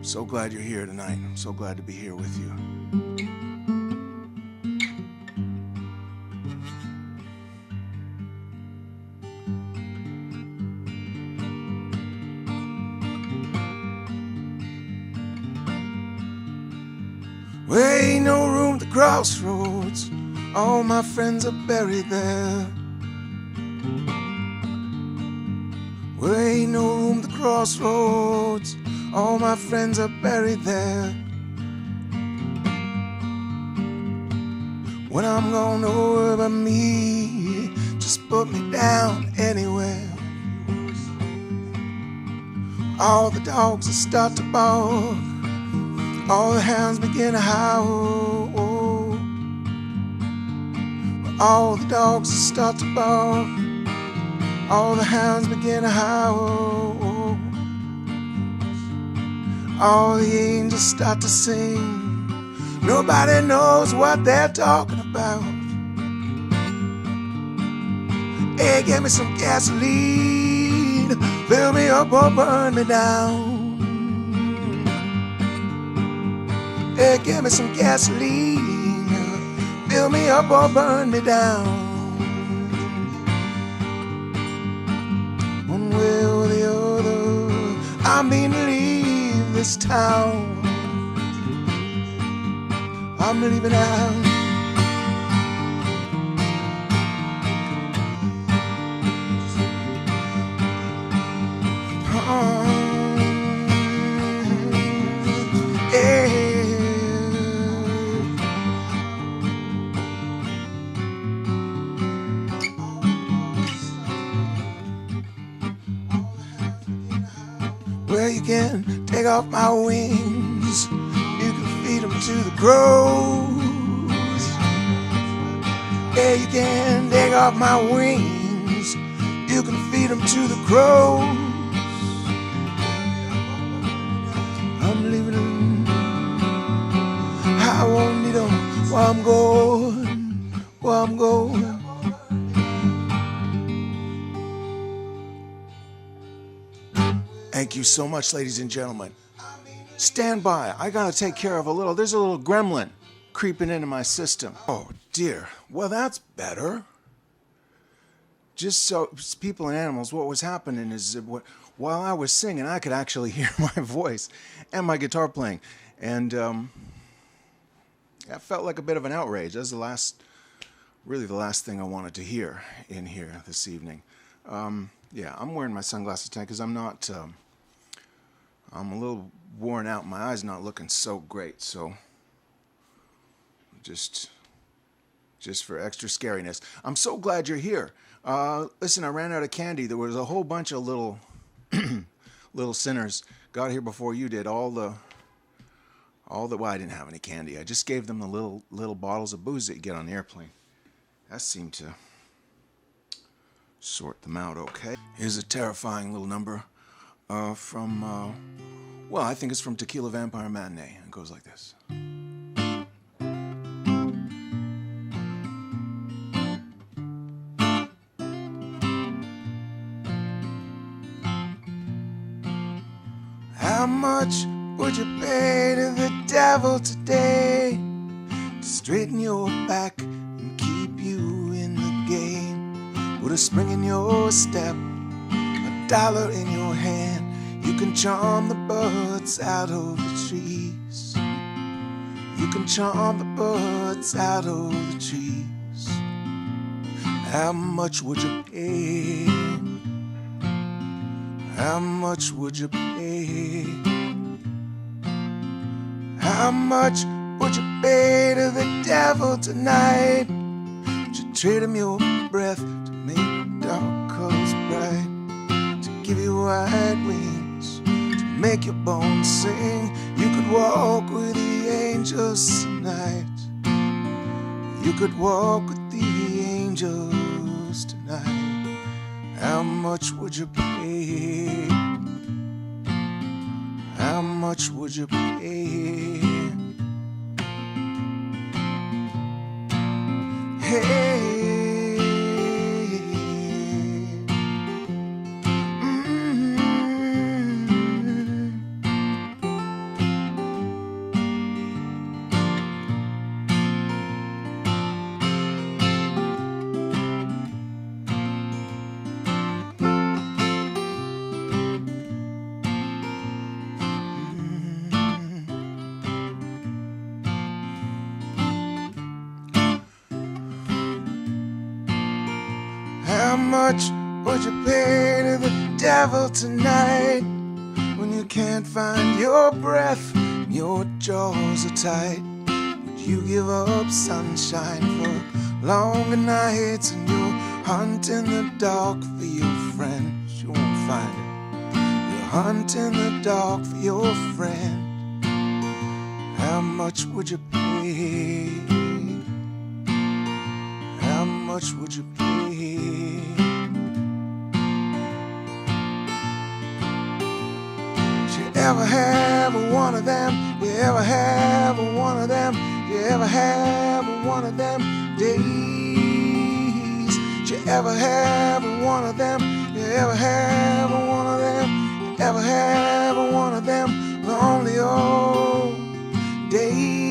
so glad you're here tonight. I'm so glad to be here with you. There ain't no room at the crossroads. All my friends are buried there. There ain't no room at the crossroads. All my friends are buried there. When I'm gone, don't worry about me. Just put me down anywhere. All the dogs will start to bark. All the hounds begin to howl. All the dogs will start to bark. All the hounds begin to howl. All the angels start to sing. Nobody knows what they're talking about. Hey, give me some gasoline. Fill me up or burn me down. Hey, give me some gasoline. Fill me up or burn me down. One way or the other, I mean to leave this town. I'm leaving out. Well, you can take off my wings. You can feed them to the crows. Yeah, you can take off my wings. You can feed them to the crows. I'm leaving them. I won't need them while I'm going. While I'm going. Thank you so much, ladies and gentlemen. Stand by. I gotta take care of there's a little gremlin creeping into my system. Oh dear. Well, that's better. Just so people and animals, what was happening is that while I was singing, I could actually hear my voice and my guitar playing. And that felt like a bit of an outrage. That's really the last thing I wanted to hear in here this evening. Yeah, I'm wearing my sunglasses tonight because I'm a little worn out. My eyes not looking so great, so just for extra scariness. I'm so glad you're here. Listen, I ran out of candy. There was a whole bunch of little sinners got here before you did. Well, I didn't have any candy. I just gave them the little bottles of booze that you get on the airplane. That seemed to sort them out okay. Here's a terrifying little number from, well, I think it's from Tequila Vampire Matinee. It goes like this. How much would you pay to the devil today to straighten your back and keep you in the game? Put a spring in your step, $1 in your hand. You can charm the birds out of the trees. You can charm the birds out of the trees. How much would you pay? How much would you pay? How much would you pay to the devil tonight? Would you trade him your breath to make dark colors bright? To give you white wings, to make your bones sing? You could walk with the angels tonight. You could walk with the angels tonight. How much would you pay? How much would you pay? Hey, How much would you pay to the devil tonight when you can't find your breath and your jaws are tight? Would you give up sunshine for longer nights and you'll hunt in the dark for your friends? You won't find it. You'll hunt in the dark for your friend. How much would you pay? How much would you pay? Did you ever have one of them? You ever have one of them? You ever have one of them days? Did you ever have one of them? You ever have one of them? You ever have one of them lonely old days?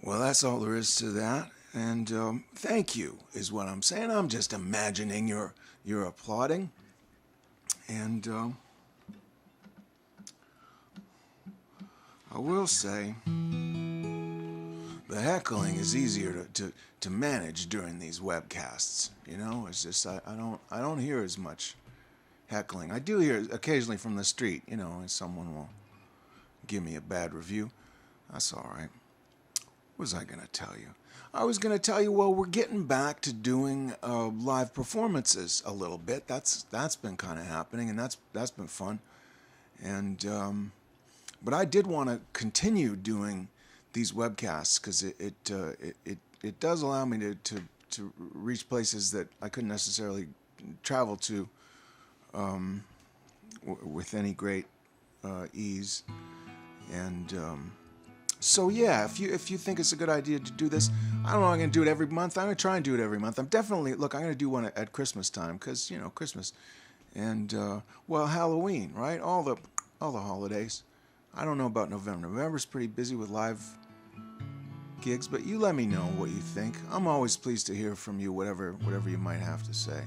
Well, that's all there is to that, and thank you is what I'm saying. I'm just imagining you're applauding, and I will say the heckling is easier to manage during these webcasts. You know, it's just I don't hear as much heckling. I do hear occasionally from the street. You know, and someone will give me a bad review. That's all right. What was I going to tell you? I was going to tell you, well, we're getting back to doing live performances a little bit. That's been kind of happening, and that's been fun. And but I did want to continue doing these webcasts because it does allow me to reach places that I couldn't necessarily travel to with any great ease. And so yeah, if you think it's a good idea to do this, I don't know, I'm going to do it every month. I'm going to try and do it every month. I'm going to do one at Christmas time because, you know, Christmas and well, Halloween, right? All the holidays. I don't know about November. November's pretty busy with live gigs, but you let me know what you think. I'm always pleased to hear from you, whatever you might have to say.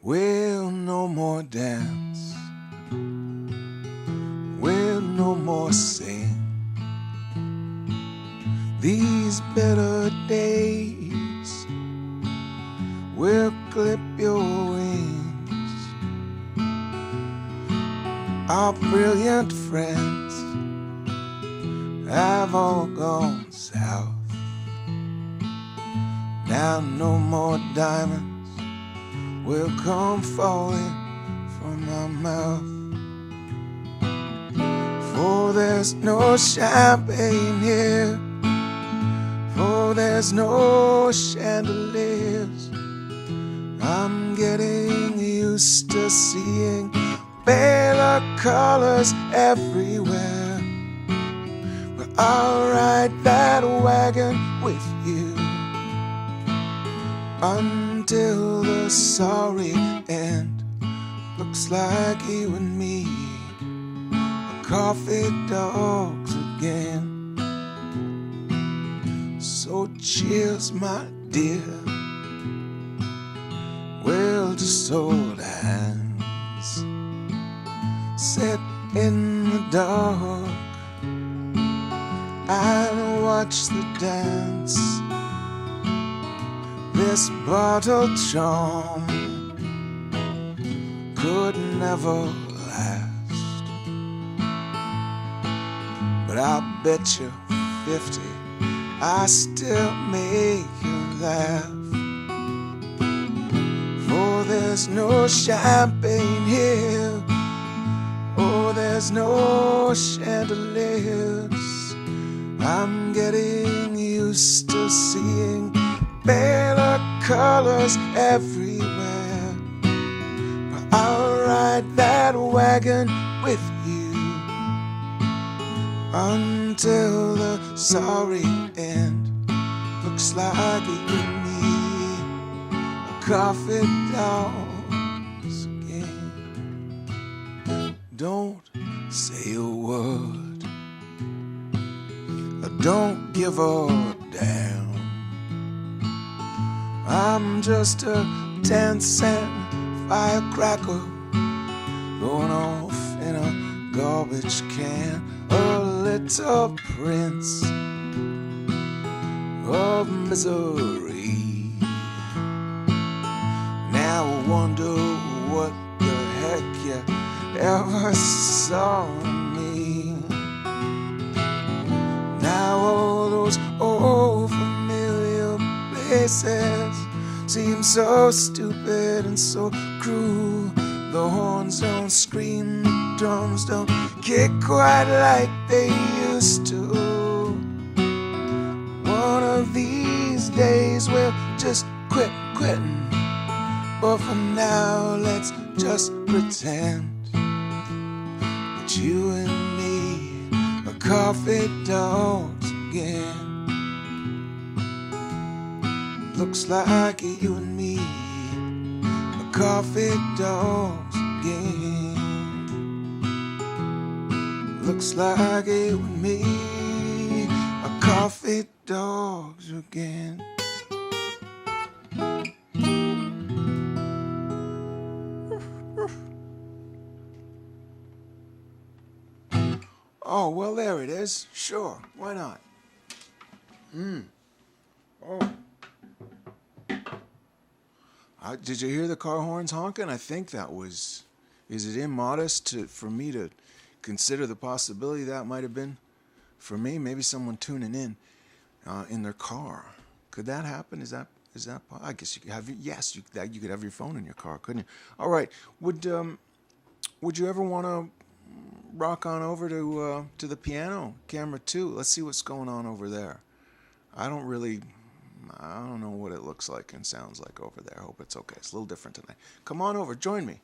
We'll no more dance, we'll no more sing. These better days will clip your wings. Our brilliant friends have all gone south. Now no more diamonds will come falling from my mouth. For there's no champagne here, for there's no chandeliers. I'm getting used to seeing paler colors everywhere. But I'll ride that wagon with you until the sorry end. Looks like you and me are coffee dogs again. So cheers, my dear, we'll just hold hands, sit in the dark and watch the dance. This bottle charm could never last, but I'll bet you 50 I still make you laugh. For there's no champagne here, oh, there's no chandeliers. I'm getting used to seeing paler colors everywhere. But I'll ride that wagon with you until the sorry end. Looks like you and me are coffee dogs again. Don't say a word. I don't give a damn. I'm just a 10-cent firecracker going off in a garbage can. A little prince of misery. Now I wonder what the heck you ever saw in me. Now all those old familiar places seem so stupid and so cruel. The horns don't scream, the drums don't kick quite like they used to. One of these days we'll just quit quitting. But for now, let's just pretend that you and me are coffee dogs again. Looks like you and me are coffee dogs again. Looks like you and me are coffee dogs again. Oh, well, there it is. Sure, why not? Oh. Did you hear the car horns honking? I think that was... Is it immodest for me to consider the possibility that might have been for me? Maybe someone tuning in their car. Could that happen? Is that? I guess you could have. Yes, you could have your phone in your car, couldn't you? All right. Would you ever want to rock on over to the piano, camera 2? Let's see what's going on over there. I don't know what it looks like and sounds like over there. I hope it's okay. It's a little different tonight. Come on over. Join me.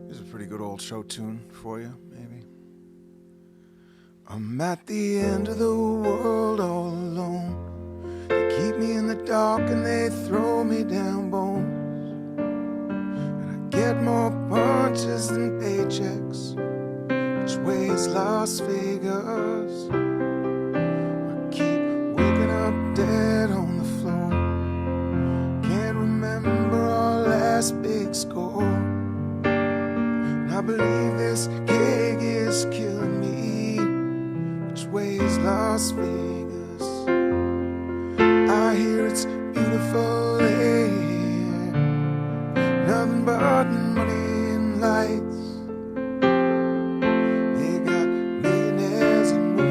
This is a pretty good old show tune for you, maybe. I'm at the end of the world all alone. They keep me in the dark and they throw me down bones. And I get more punches than paychecks. Which way is Las Vegas? I keep waking up dead on the floor. Can't remember our last big score. And I believe this gig is killing me. Which way is Las Vegas? I hear it's beautiful there. Nothing but money and lights.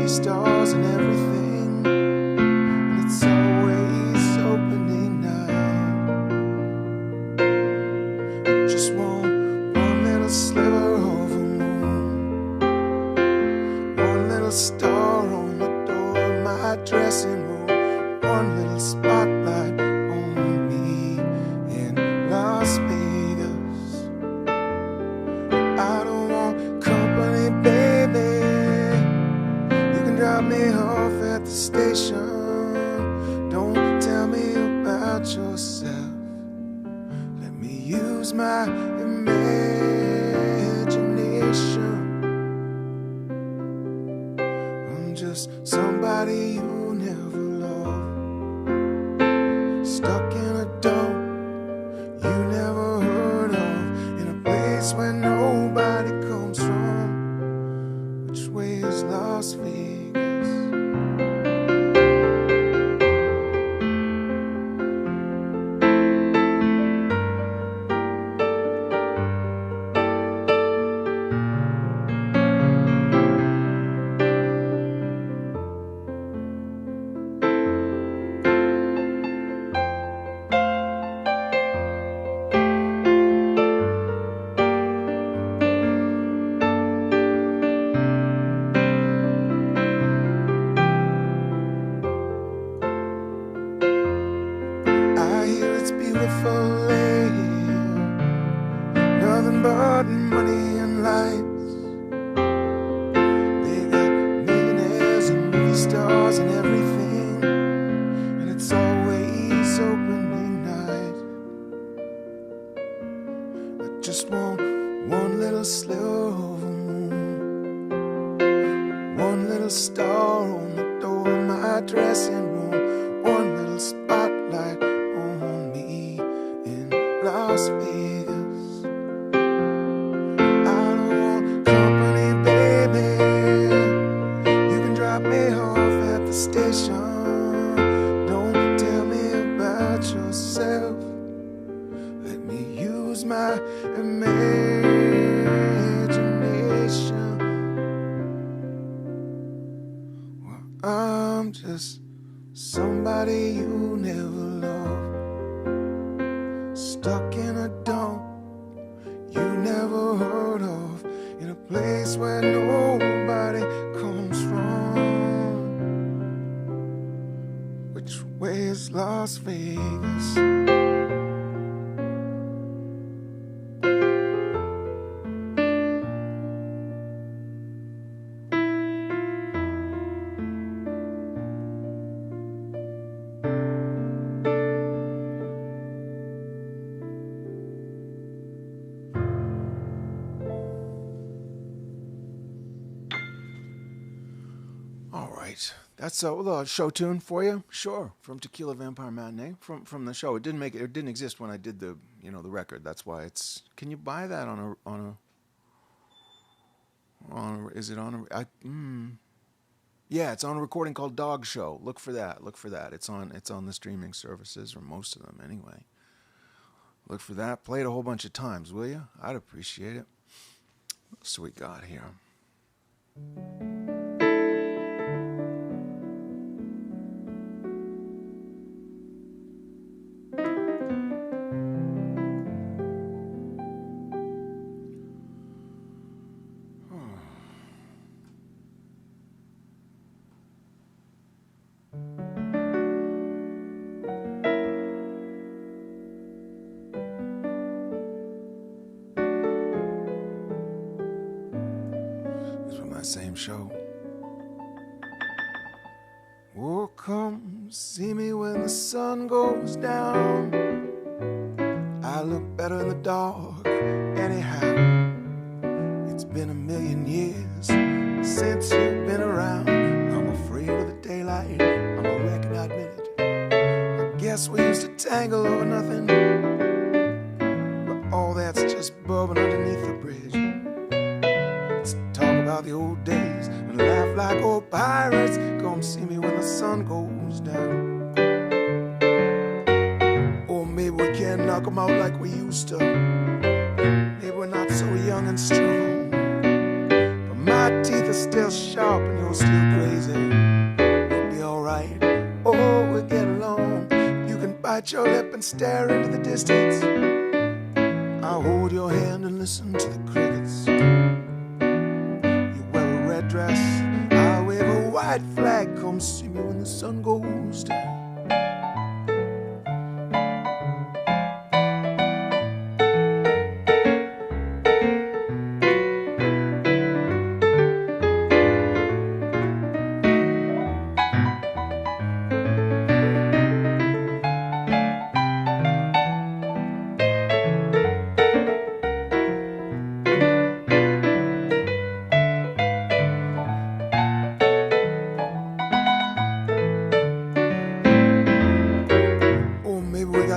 Stars and everything, and it's always opening night. I just want one little sliver of a moon, one little star on the door of my dressing room, one little spotlight on me in Las Vegas. I don't want company, baby. Drop me off at the station. Don't tell me about yourself. Let me use my imagination. I'm just somebody you never loved, stuck in a dump you never heard of, in a place where nobody comes from. Which way is Las Vegas? Beautiful air, nothing but money and lights. They got millionaires and movie stars and everything, and it's always opening little sliver of a moon, one little star on the door of my dressing room, one little spotlight on me in Las Vegas. I don't want company, baby. You can drop me off at the station. Don't tell me about yourself. Let me use my imagination. Well, I'm just somebody you never loved, stuck in a dump you never heard of, in a place where nobody comes from. Which way is Las Vegas? All right, that's a little show tune for you. Sure, from Tequila Vampire Matinee, from the show. It didn't exist when I did the the record. That's why it's. Can you buy that on a? Is it on a? Yeah, it's on a recording called Dog Show. Look for that. It's on the streaming services, or most of them anyway. Look for that. Play it a whole bunch of times, will you? I'd appreciate it. What else do we got here? Same show. Oh, come see me when the sun goes down. I look better in the dark anyhow. It's been 1,000,000 years since you've been around. I'm afraid of the daylight, I'm a reckon I admit it. I guess we used to tangle over nothing, but all that's just bubbling underneath the bridge. About the old days and laugh like old pirates. Come see me when the sun goes down. Or maybe we can knock them out like we used to. Maybe we're not so young and strong, but my teeth are still sharp and you're still crazy. We'll be alright. Oh, we'll get along. You can bite your lip and stare into the distance. I'll hold your hand and listen to the crickets. Dress, I'll wave a white flag. Come see me when the sun goes down.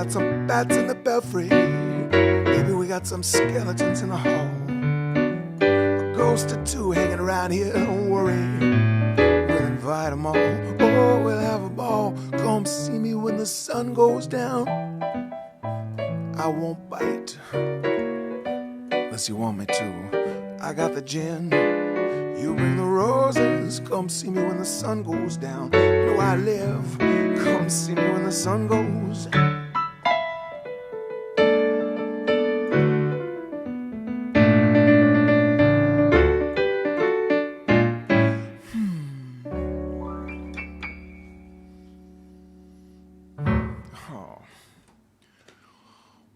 Some bats in the belfry. Maybe we got some skeletons in the hall. A ghost or two hanging around here, don't worry. We'll invite them all. Oh, we'll have a ball. Come see me when the sun goes down. I won't bite unless you want me to. I got the gin, you bring the roses. Come see me when the sun goes down. You know I live. Come see me when the sun goes down.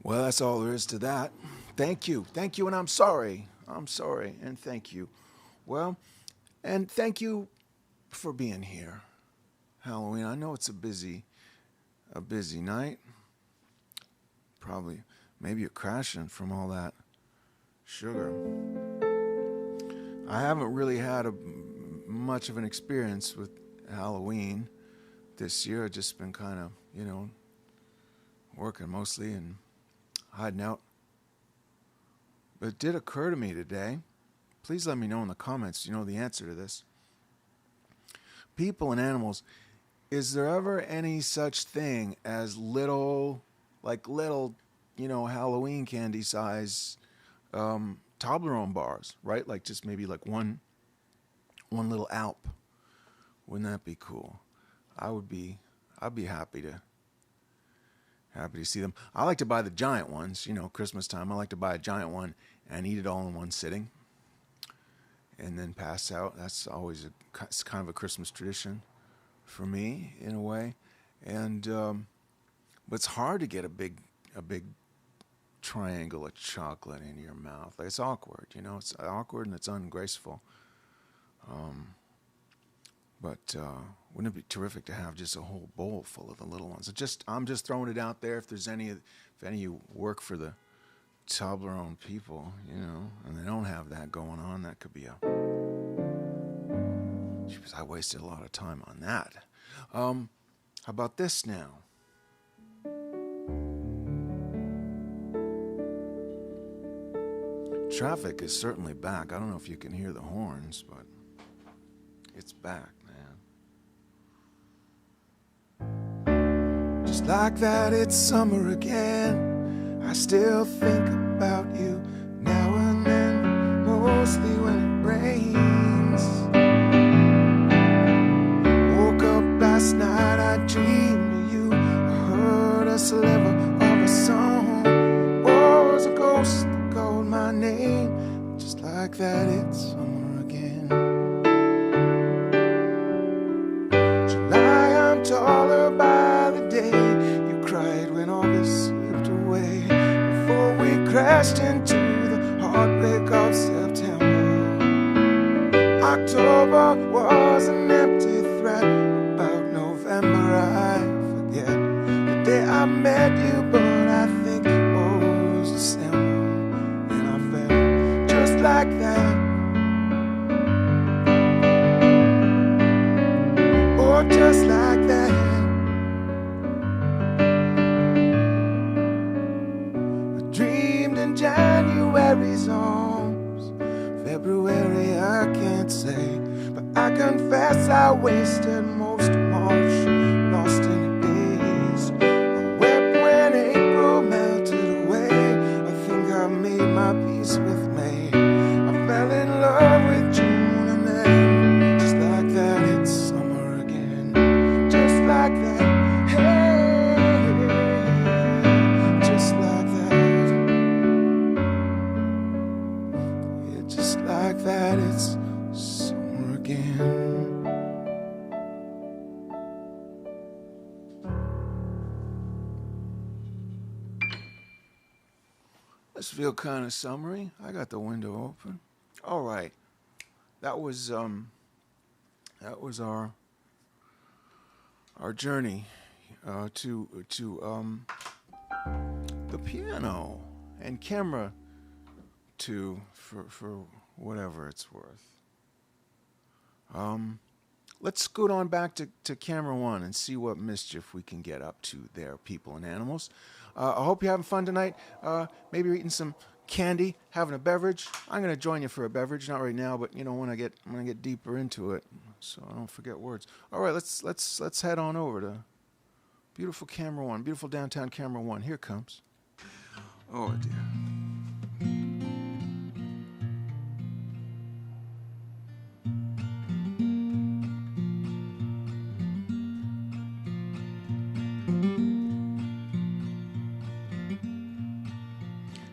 Well, that's all there is to that. Thank you, and I'm sorry, and thank you. Well, and thank you for being here. Halloween, I know it's a busy night. Probably, maybe you're crashing from all that sugar. I haven't really had much of an experience with Halloween this year. I've just been kind of, working mostly and hiding out. But it did occur to me today. Please let me know in the comments, the answer to this. People and animals, is there ever any such thing as little, Halloween candy size Toblerone bars, right? Like just maybe like one little Alp. Wouldn't that be cool? I'd be happy to see them. I like to buy the giant ones, Christmas time. I like to buy a giant one and eat it all in one sitting and then pass out. That's always it's kind of a Christmas tradition for me in a way. And but it's hard to get a big triangle of chocolate in your mouth. Like, it's awkward, it's awkward and it's ungraceful. But wouldn't it be terrific to have just a whole bowl full of the little ones? I'm just throwing it out there. If any of you work for the Toblerone people, and they don't have that going on, that could be Jeez, I wasted a lot of time on that. How about this now? Traffic is certainly back. I don't know if you can hear the horns, but it's back, man. Just like that, it's summer again. I still think about you now and then, mostly when it rains. Woke up last night, I dreamed of you. I heard a sliver of a song. Was a ghost that called my name. Just like that, it's summer again. July, I'm taller by the day. You cried when August slipped away, before we crashed into the heartbreak of September. October was an empty threat. About November, I forget the day I met you, but I think it was December. And I felt just like that. Oh, just like that. I dreamed in January's arms. February, I can't say, but I confess I wasted most of March, lost in the days. I wept when April melted away. I think I made my peace with May. I fell in love with June, and then just like that, it's summer again. Just like that, hey, just like that. Yeah, just like that, it's summer again. Let's feel kind of summery. I got the window open. All right, that was our journey to the piano and camera 2 for whatever it's worth. Let's scoot on back to camera 1 and see what mischief we can get up to there, people and animals. I hope you're having fun tonight. Maybe you're eating some candy, having a beverage. I'm going to join you for a beverage, not right now, but when I get deeper into it, so I don't forget words. All right, let's head on over to beautiful camera 1, beautiful downtown camera 1. Here it comes. Oh dear.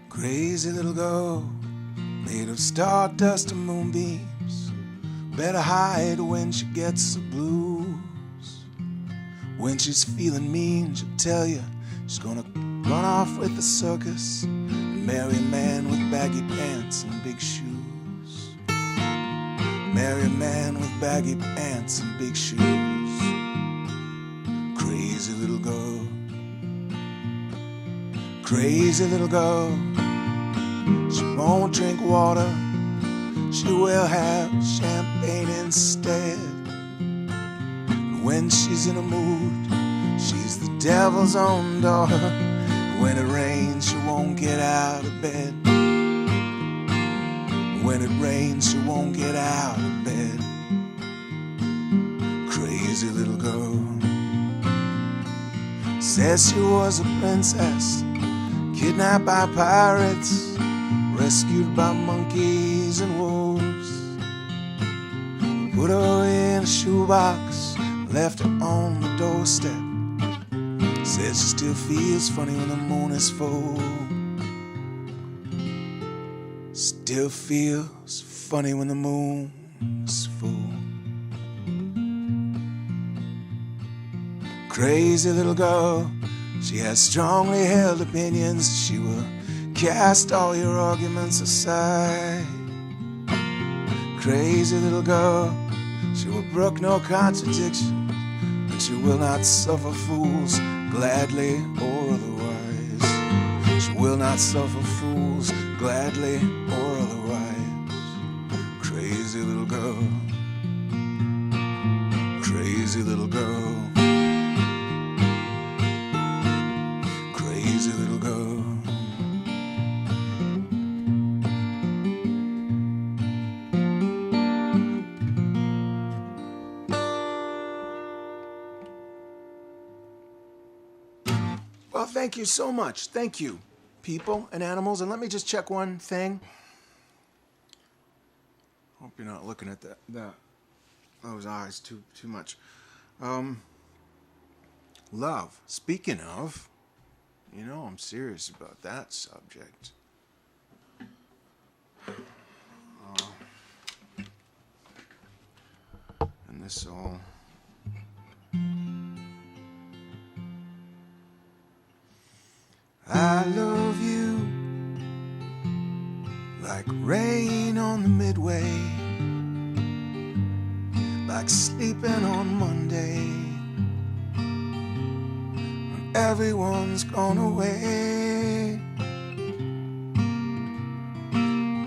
Crazy little girl, made of stardust and moonbeams. Better hide when she gets the blues. When she's feeling mean, she'll tell you she's gonna run off with the circus and marry a man with baggy pants and big shoes. Marry a man with baggy pants and big shoes. Crazy little girl. Crazy little girl. She won't drink water, she will have champagne instead. When she's in a mood, she's the devil's own daughter. When it rains, she won't get out of bed. When it rains, she won't get out of bed. Crazy little girl. Says she was a princess, kidnapped by pirates, rescued by monkeys and wolves. Put her in a shoebox, left her on the doorstep. Says she still feels funny when the moon is full. Still feels funny when the moon's full. Crazy little girl, she has strongly held opinions. She will cast all your arguments aside. Crazy little girl, she will brook no contradiction, and she will not suffer fools gladly or otherwise. She will not suffer fools gladly or otherwise. Crazy little girl. Crazy little girl. Crazy little girl. Well, thank you so much. Thank you, people and animals. And let me just check one thing. Hope you're not looking at those eyes too much. Love. Speaking of, you know I'm serious about that subject. And this all... I love you like rain on the midway, like sleeping on Monday when everyone's gone away.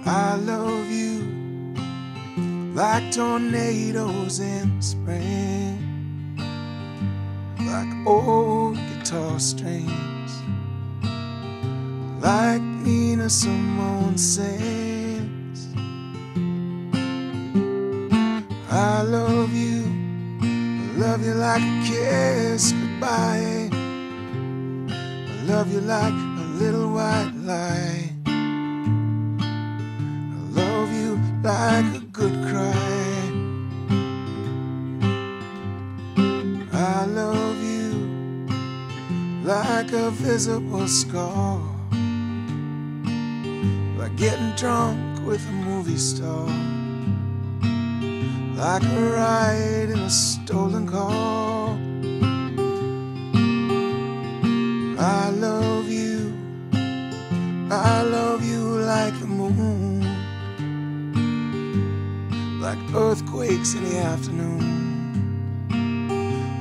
I love you like tornadoes in spring, like old guitar strings, like Nina Simone sings. I love you like a kiss goodbye. I love you like a little white lie. I love you like a good cry. I love you like a visible scar, like getting drunk with a movie star, like a ride in a stolen car. I love you like the moon, like earthquakes in the afternoon,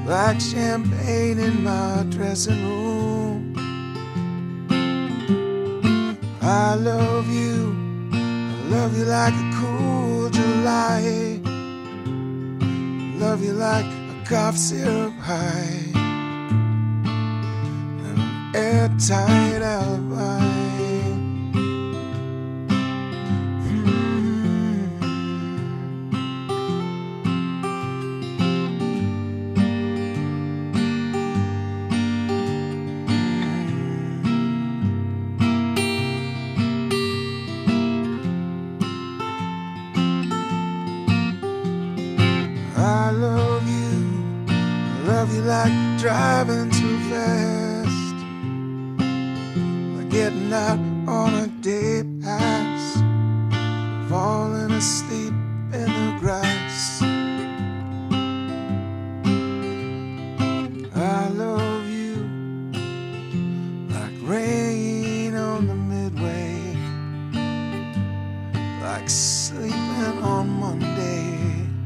like champagne in my dressing room. I love you like a cool July. I love you like a cough syrup high, and an airtight alibi. I love you like driving too fast, like getting out on a day pass, falling asleep in the grass. I love you like rain on the midway, like sleeping on Monday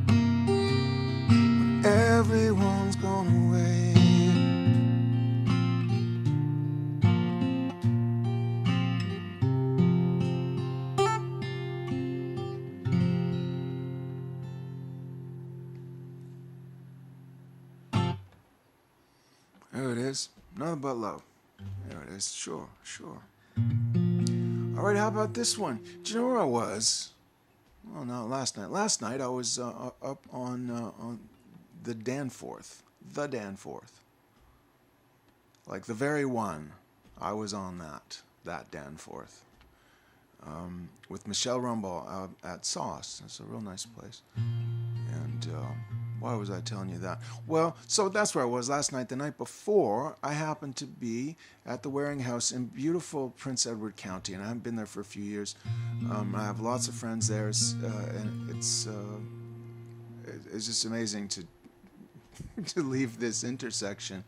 when everyone's gone away. There it is. Nothing but love. There it is. Sure, sure. All right, how about this one? Do you know where I was? Well, no, last night. Last night I was up on the Danforth. The Danforth. Like the very one. I was on that Danforth. With Michelle Rumbaugh out at Sauce. It's a real nice place. And why was I telling you that? Well, so that's where I was last night. The night before, I happened to be at the Waring House in beautiful Prince Edward County, and I haven't been there for a few years. I have lots of friends there, and it's just amazing to leave this intersection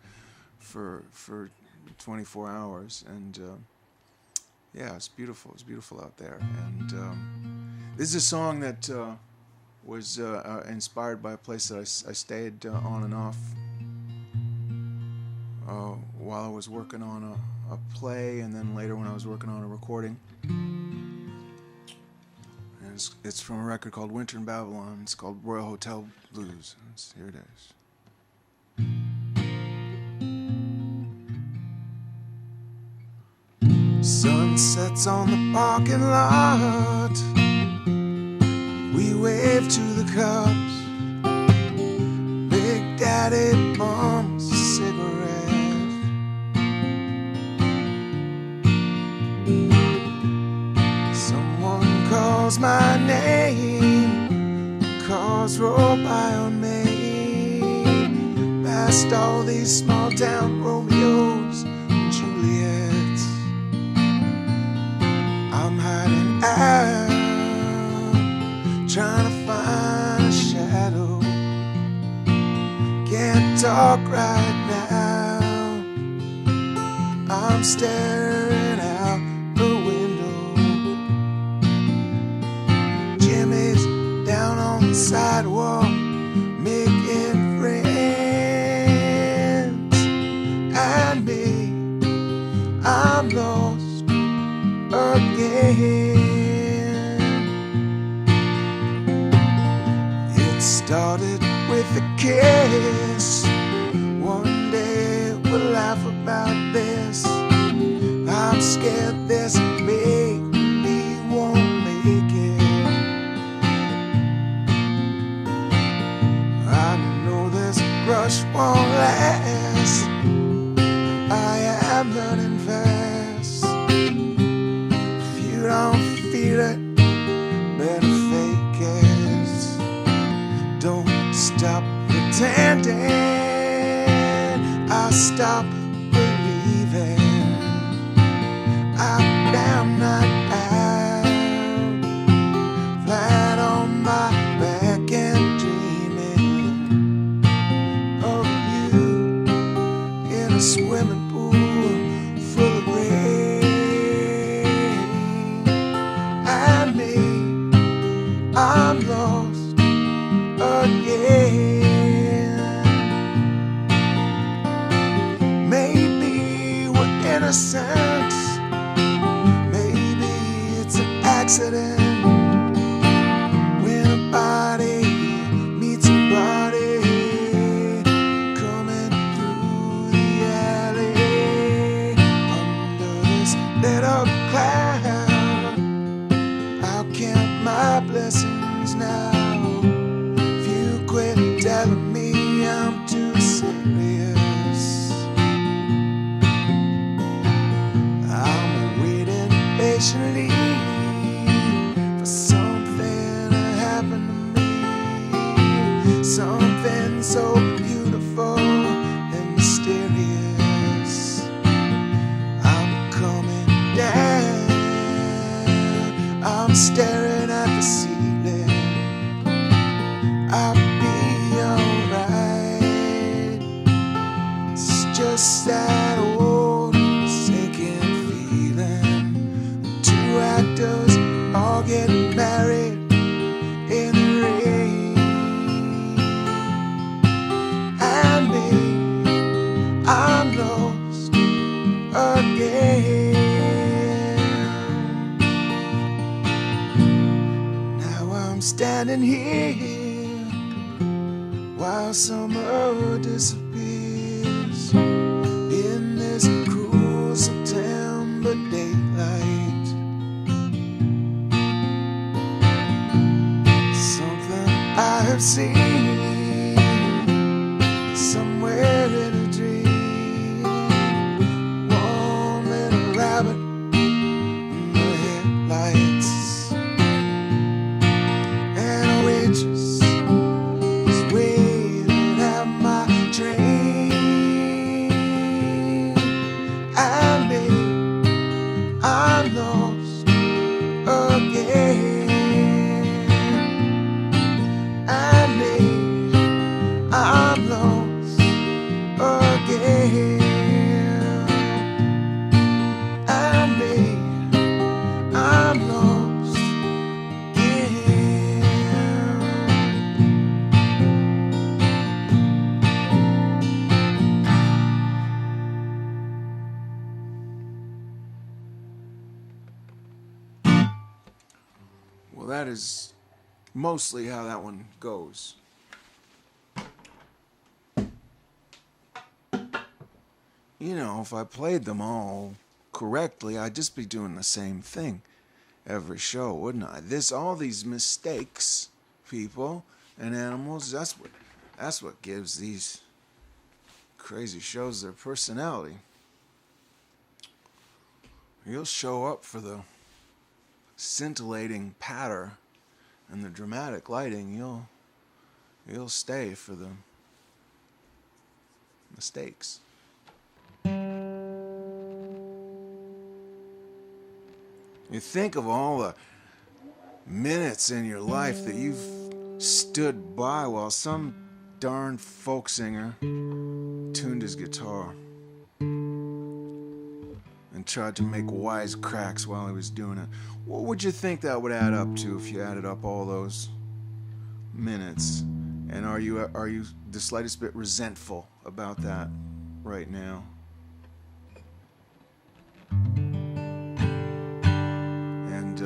for 24 hours, and yeah, it's beautiful. It's beautiful out there. And this is a song that was inspired by a place that I stayed on and off while I was working on a play, and then later when I was working on a recording. And it's from a record called Winter in Babylon. It's called Royal Hotel Blues. Here it is. Sun sets on the parking lot. We wave to the cops. Big Daddy bums a cigarette. Someone calls my name. Cars roll by on me. Past all these small town Romeos and Juliets. I'm hiding out, trying to find a shadow. Can't talk right now. I'm staring out the window. Jimmy's down on the sidewalk, making friends. And me, I'm lost again. It started with a kiss. One day we'll laugh about this. I'm scared this baby won't make it. I know this rush won't last. I am learning fast. If you don't feel it, better fake it. Don't stop pretending. I stop believing. I'm down, not out, flat on my back and dreaming of you in a swimming pool full of rain. And me, I'm lost again. Maybe we're innocent. Maybe it's an accident. When a body meets a body coming through the alley under this little cloud, I'll count my blessings now. If you quit telling me I'm too serious, I'm waiting patiently for something to happen to me. Something so beautiful and mysterious. I'm coming down. I'm staring at the ceiling. I'll be alright. It's just that old sinking feeling. The two actors all getting married in the rain. And me, I'm lost again. Now I'm standing here while summer disappears. I have seen somewhere in a dream, one little rabbit in the headlights, and a waitress is waiting at my train. And me, I'm lost again. And me, I'm lost again. And me, I'm lost again. Well, that is mostly how that one goes. You know, if I played them all correctly, I'd just be doing the same thing every show, wouldn't I? All these mistakes, people and animals, that's what gives these crazy shows their personality. You'll show up for the scintillating patter and the dramatic lighting. You'll stay for the mistakes. You think of all the minutes in your life that you've stood by while some darn folk singer tuned his guitar and tried to make wise cracks while he was doing it. What would you think that would add up to if you added up all those minutes? And are you the slightest bit resentful about that right now? And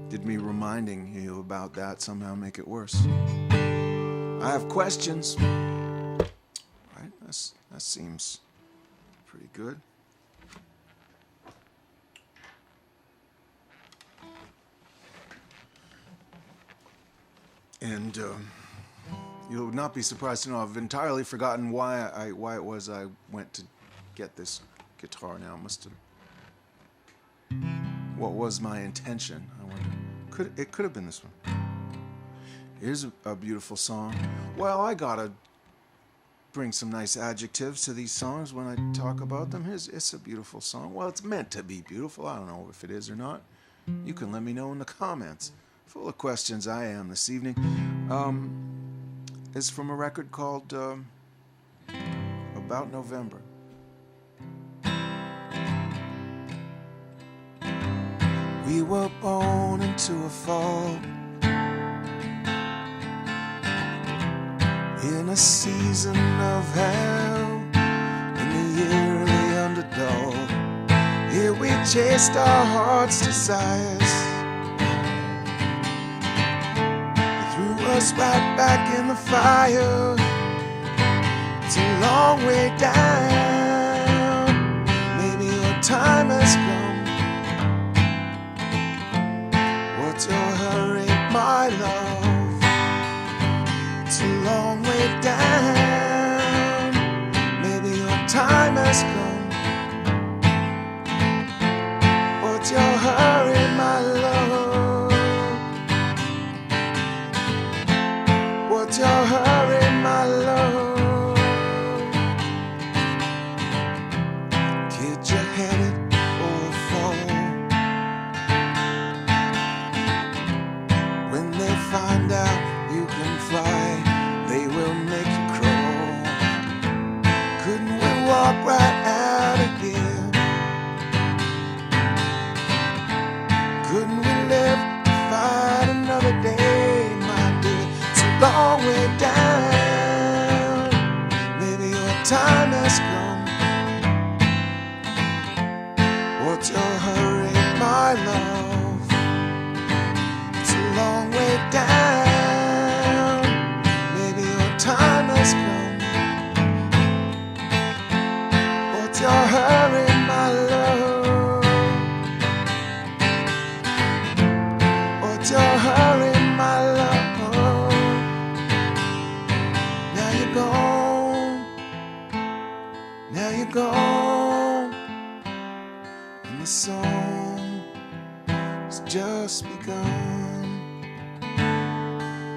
did me reminding you about that somehow make it worse? I have questions. Right? That seems pretty good. And you'll not be surprised to know I've entirely forgotten why it was I went to get this guitar now. What was my intention? I wonder. It could have been this one. Here's a beautiful song. Well, I gotta bring some nice adjectives to these songs when I talk about them. It's a beautiful song. Well, it's meant to be beautiful. I don't know if it is or not. You can let me know in the comments. Full of questions I am this evening. It's from a record called About November. We were born into a fall, in a season of hell, in the year of the underdog. Here we chased our heart's desires, us right back in the fire. It's a long way down. Maybe your time has come. What's your hurry, my love? It's a long way down. Maybe your time has come. What's your hurry, my love? What's your hurry, my love? Kid, you're headed for a fall. When they find out you can fly, they will make you crawl. Couldn't we walk right out of here? Couldn't we live to fight another day, my dear? Long way down. Maybe your time has come. What's your hurry, my love? It's a long way down. Maybe your time has come. What's your hurry, my love? What's your hurry, my love? you're gone, and the song has just begun.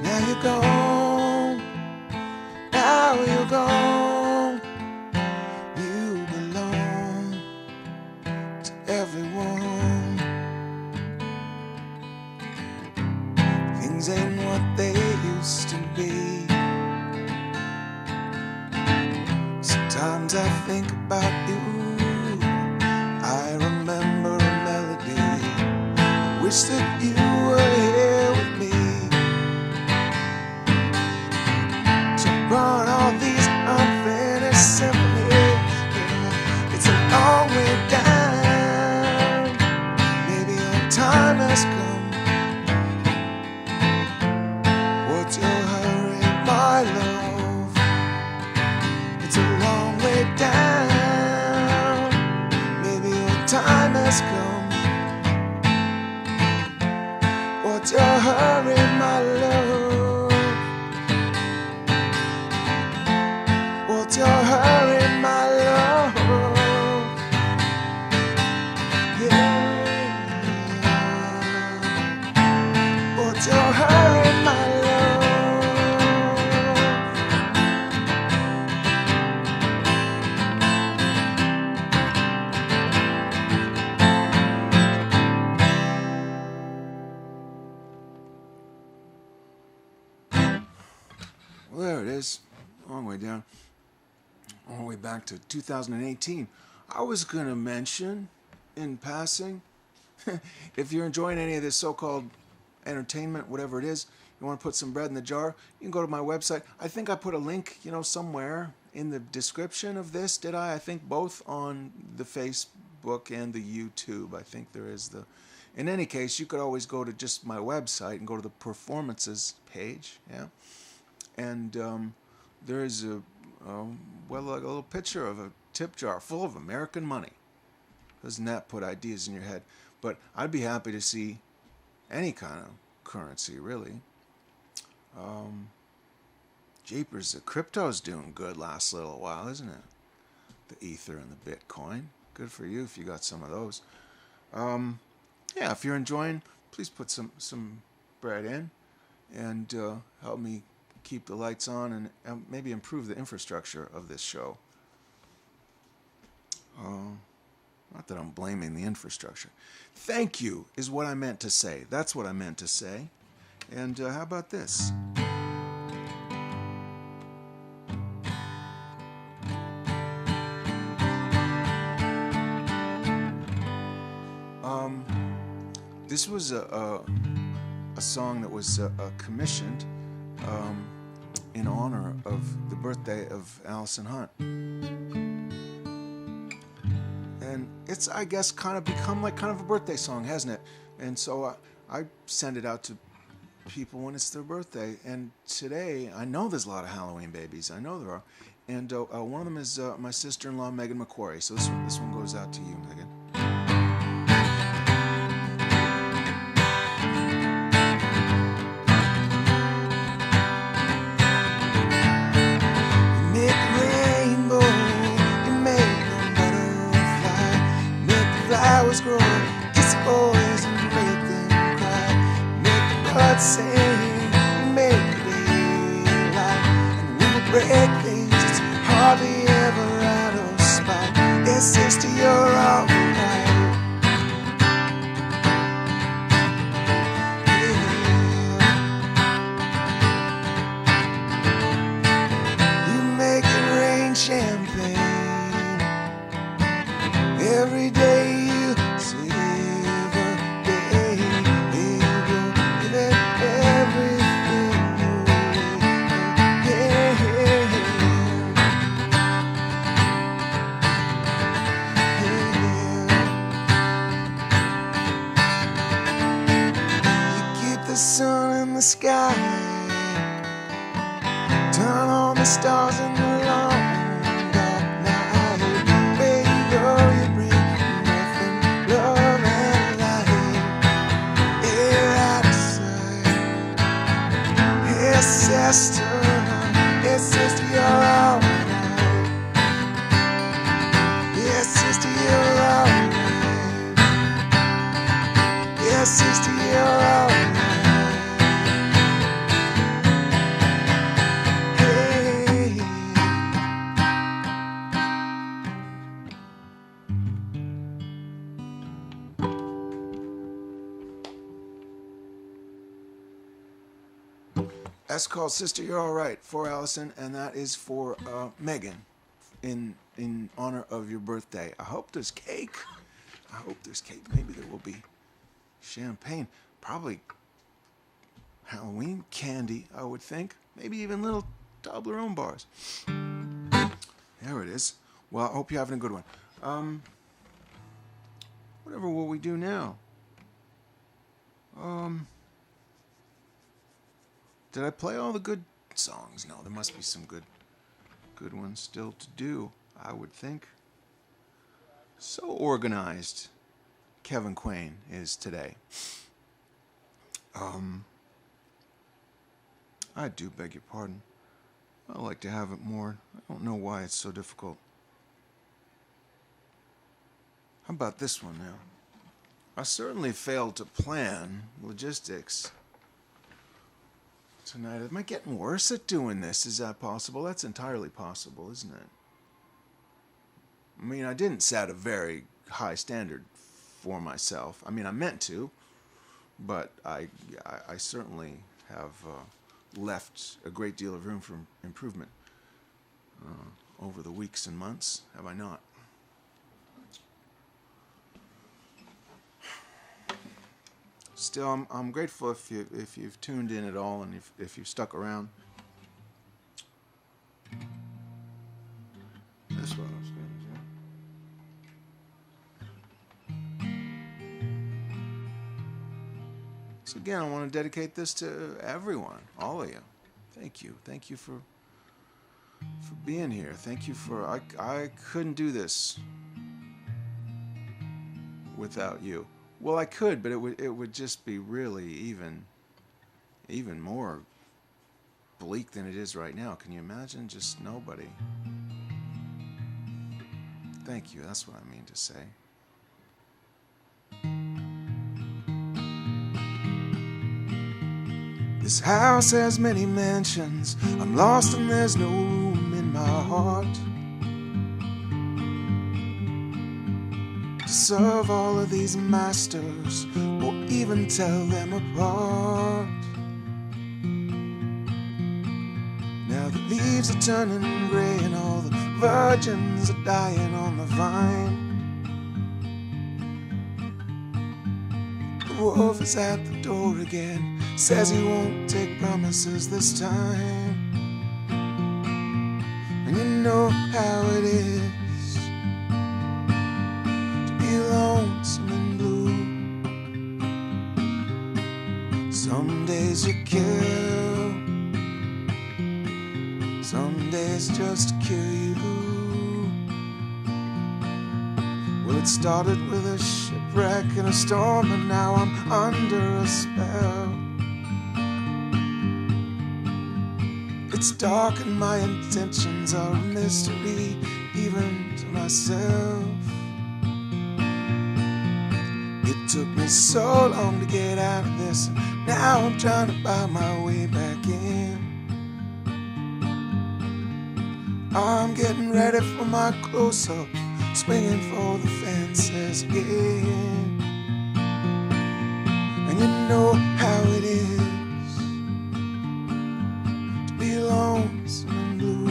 Now you're gone, now you're gone. You belong to everyone. Things ain't what they used to be. Sometimes I think about you. I remember a melody. I wish that you were here with me to burn all these unfinished symphonies. Yeah, it's a long way down. Maybe our time has come. What's your hurry, my love? It's a long way down. Maybe your time has come. What's your hurry, my love? What's your hurry, my love? Yeah. What's your hurry, my love? Well, there it is. Long way down. All the way back to 2018. I was going to mention, in passing, if you're enjoying any of this so-called entertainment, whatever it is, you want to put some bread in the jar, you can go to my website. I think I put a link, somewhere in the description of this, did I? I think both on the Facebook and the YouTube. I think there is the... In any case, you could always go to just my website and go to the performances page, yeah? And there is like a little picture of a tip jar full of American money. Doesn't that put ideas in your head? But I'd be happy to see any kind of currency, really. Jeepers, the crypto's doing good last little while, isn't it? The Ether and the Bitcoin. Good for you if you got some of those. Yeah, if you're enjoying, please put some bread in and help me keep the lights on and maybe improve the infrastructure of this show. Not that I'm blaming the infrastructure. Thank you is what I meant to say. That's what I meant to say. And how about this? This was a song that was commissioned in honor of the birthday of Allison Hunt. And it's, I guess, kind of become like kind of a birthday song, hasn't it? And so I send it out to people when it's their birthday. And today, I know there's a lot of Halloween babies. I know there are. And one of them is my sister-in-law, Megan McQuarrie. So this one goes out to you, Megan. Grow, kiss the boys and make them cry, make the blood sing, make the day light. And when we break things, it's hardly ever out of spite. Yes, sister, you're alright. Yeah. You make it rain champagne every day. The sun in the sky, turn on the stars in the long dark night. Baby, oh, you bring nothing, love and light. Here outside, here sister, you're alright. sister, you're alright. Hey. That's called Sister You're Alright for Allison, and that is for Megan in honor of your birthday. I hope there's cake. I hope there's cake. Maybe there will be champagne. Probably Halloween candy, I would think. Maybe even little Toblerone bars. There it is. Well, I hope you're having a good one. Whatever will we do now? Did I play all the good songs? No, there must be some good ones still to do, I would think. So organized Kevin Quain is today. I do beg your pardon. I like to have it more. I don't know why it's so difficult. How about this one now? I certainly failed to plan logistics tonight. Am I getting worse at doing this? Is that possible? That's entirely possible, isn't it? I mean, I didn't set a very high standard for myself. I mean, I meant to, but I certainly have left a great deal of room for improvement over the weeks and months, have I not? Still, I'm grateful if you've tuned in at all and if you've stuck around. That's what I was going to do. So again, I want to dedicate this to everyone, all of you. Thank you for being here. Thank you for I couldn't do this without you. Well, I could, but it would just be really even more bleak than it is right now. Can you imagine? Just nobody. Thank you. That's what I mean to say. This house has many mansions. I'm lost and there's no room in my heart to serve all of these masters or even tell them apart. Now the leaves are turning gray and all the virgins are dying on the vine. The wolf is at the door again, says he won't take promises this time. And you know how it is lonesome and blue. Some days you kill, some days just kill you. Well, it started with a shipwreck and a storm, and now I'm under a spell. It's dark and my intentions are a mystery even to myself. It took me so long to get out of this, and now I'm trying to buy my way back in. I'm getting ready for my close-up, swinging for the fences again. And you know how it is to be lonesome and blue.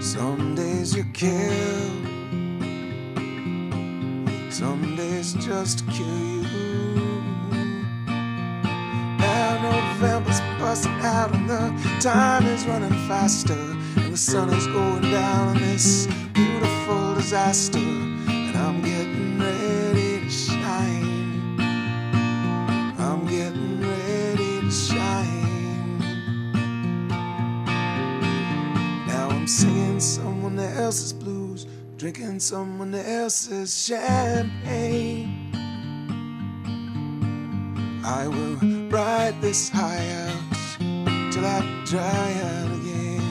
Some days you kill, some days just kill you. Now November's busting out and the time is running faster, and the sun is going down on this beautiful disaster. And I'm getting ready to shine. I'm getting ready to shine. Now I'm singing someone else's blues, drinking someone else's champagne. I will ride this high out till I dry out again.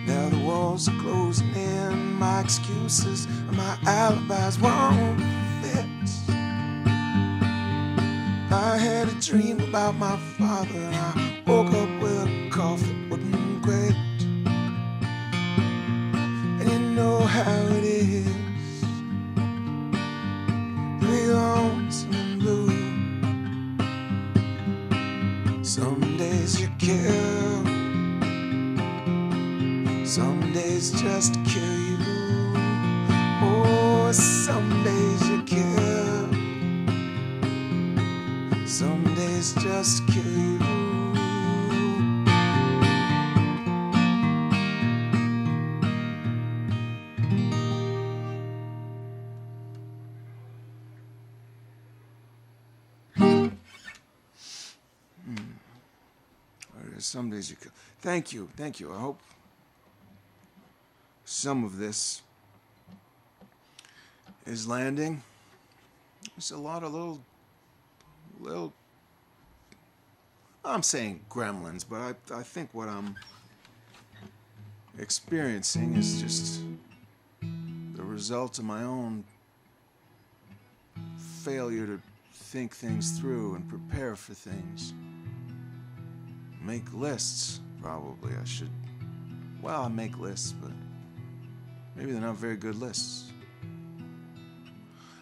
Now the walls are closing in, my excuses and my alibis won't fit. I had a dream about my father, and I woke up with a cough that wouldn't quit. And you know how it is, to be lonesome and blue. Some days you kill, some days just kill you. Oh, some days you kill, some days just kill you. Some days you kill. Thank you, thank you. I hope some of this is landing. There's a lot of little I'm saying gremlins, but I think what I'm experiencing is just the result of my own failure to think things through and prepare for things. Make lists, probably. I should. Well, I make lists, but maybe they're not very good lists.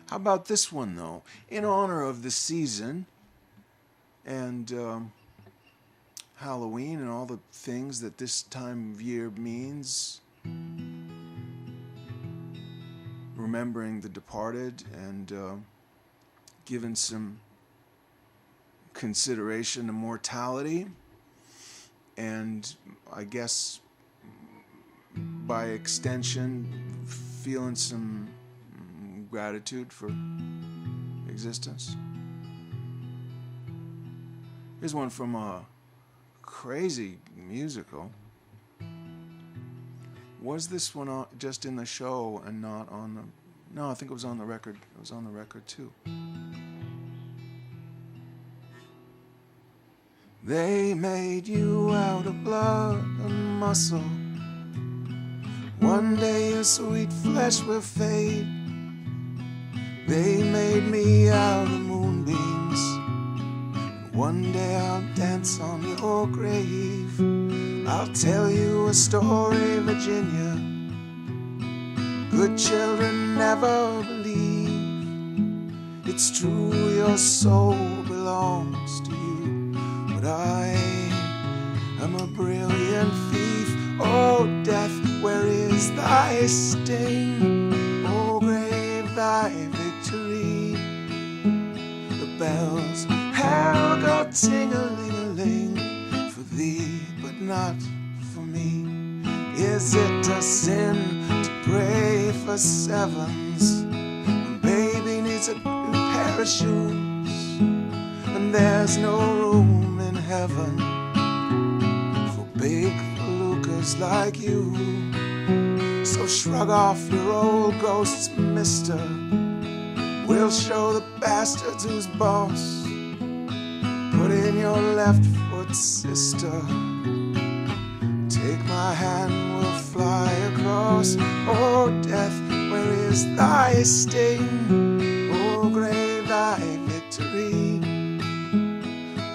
How about this one, though? In honor of the season and Halloween and all the things that this time of year means, remembering the departed and giving some consideration to mortality, and I guess by extension feeling some gratitude for existence. Here's one from a crazy musical. Was this one just in the show and not on the... No, I think it was on the record. It was on the record too. They made you out of blood and muscle. One day your sweet flesh will fade. They made me out of moonbeams. One day I'll dance on your grave. I'll tell you a story, Virginia. Good children never believe. It's true your soul belongs to you. But I am a brilliant thief. Oh, death, where is thy sting? Oh, grave, thy victory. The bells have got ting-a-ling-a-ling for thee, but not for me. Is it a sin to pray for sevens when baby needs a new pair of shoes and there's no room in heaven for big felucas like you? So shrug off your old ghosts, mister. We'll show the bastards who's boss. Put in your left foot, sister. Take my hand, we'll fly across. Oh, death, where is thy sting? Oh, grave, thy victory.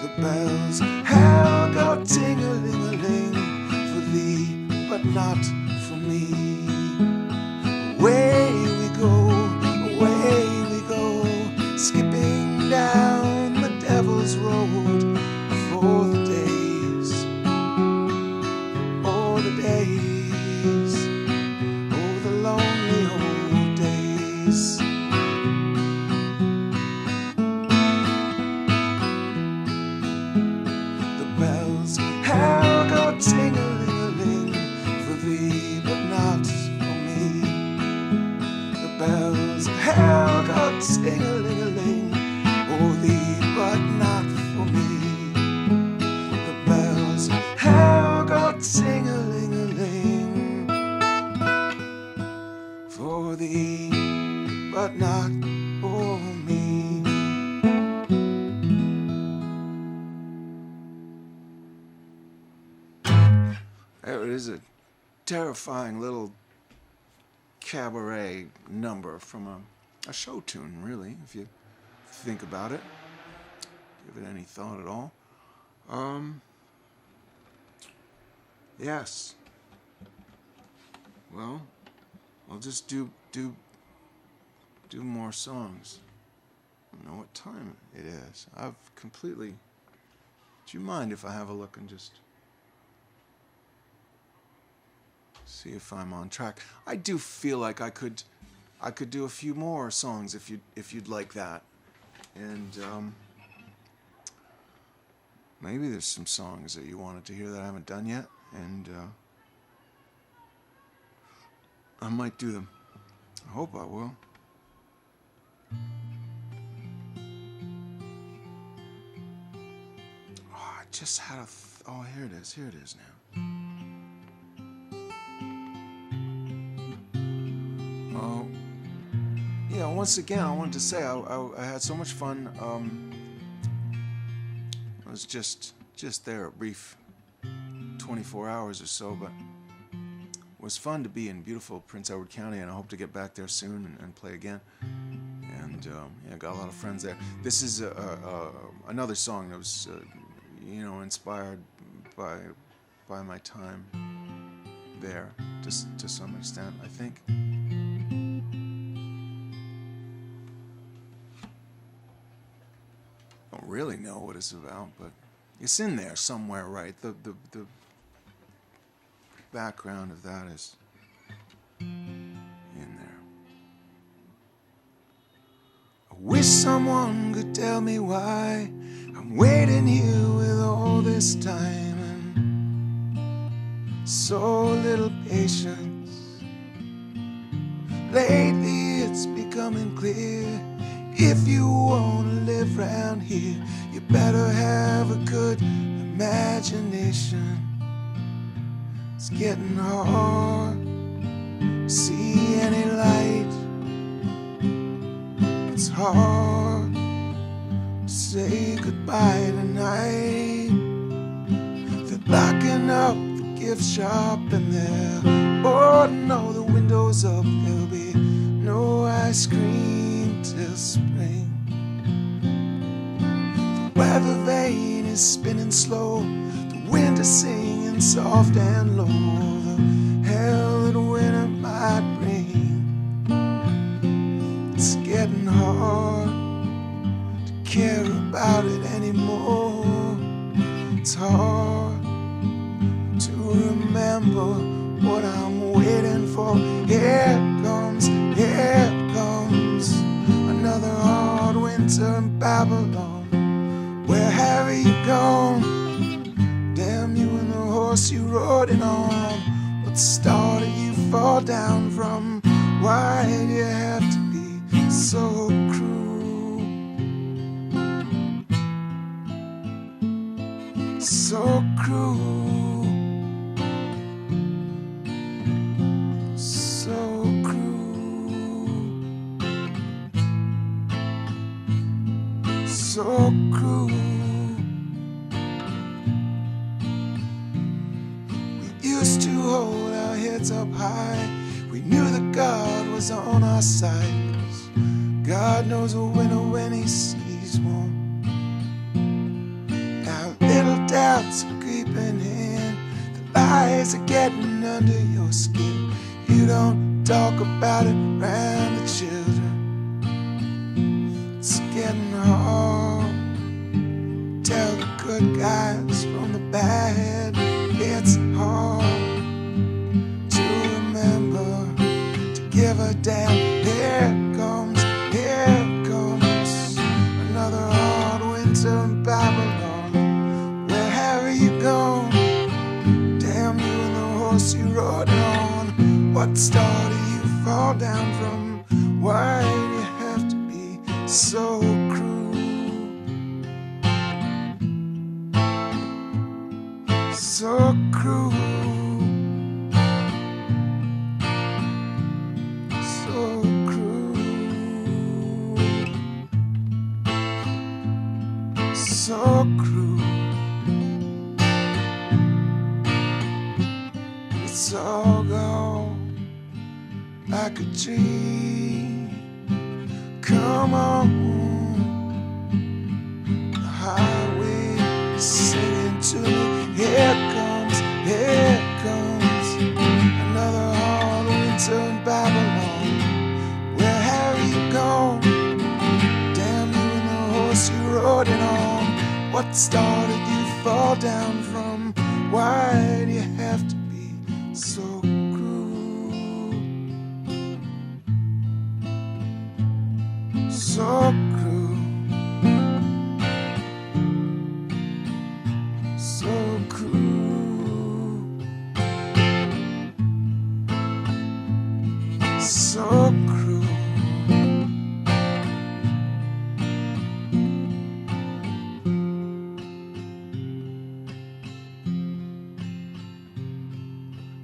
The bells have got ting-a-ling-a-ling for thee, but not for me. Away we go, skipping down the devil's road for the days, oh the days, oh the lonely old days. The bells have got ting-a-ling-a-ling for thee, but not for me. The bells have got ting-a-ling-a-ling for thee, but not for me. The bells have got ting-a-ling-a-ling for thee, but not for me. There it is, a terrifying little cabaret number from a show tune, really, if you think about it. Give it any thought at all. Yes. Well, I'll just do more songs. I don't know what time it is. I've completely... Do you mind if I have a look and just see if I'm on track? I do feel like I could do a few more songs if you'd like that. And maybe there's some songs that you wanted to hear that I haven't done yet, and I might do them. I hope I will. Oh, I just had a... oh, here it is. Here it is now. Oh, yeah, once again, I wanted to say I had so much fun. I was just there a brief 24 hours or so, but it was fun to be in beautiful Prince Edward County, and I hope to get back there soon and play again. And yeah, got a lot of friends there. This is another song that was, inspired by my time there, to some extent, I think. I don't really know what it's about, but it's in there somewhere, right? The background of that is in there. I wish someone could tell me why I'm waiting here with all this time and so little patience. Lately it's becoming clear, if you want to live round here, you better have a good imagination. It's getting hard to see any light. It's hard to say goodbye tonight. They're locking up the gift shop and they're boarding all the windows up. There'll be no ice cream till spring. The weather vane is spinning slow, the wind is singing soft and low. The hell that winter might bring. It's getting hard to care about it anymore. It's hard to remember what I'm waiting for. Here comes another hard winter in Babylon. Where have you gone? Damn you and the horse you rode it on. What star did you fall down from? Why did you have to be so cruel? So cruel. So cruel. So cruel. We used to hold our heads up high. We knew that God was on our side, 'cause God knows a winner when he sees one. Now little doubts are creeping in, the lies are getting under your skin. You don't talk about it around the children. It's getting hard. Tell the good guys from the bad. It's hard to remember to give a damn. Here comes another hard winter in Babylon. Where have you gone? Damn you and the horse you rode on. What star do you fall down from? Why do you have to be so cruel? So cruel. So cruel. So cruel. It's all gone like like a dream. Come on, the highway is singing to me. Here comes another hard winter in Babylon. Where have you gone? Damn you and the horse you rode it on. What star did you fall down from? Why do you have to be so cruel? So cruel. So cruel. So cruel.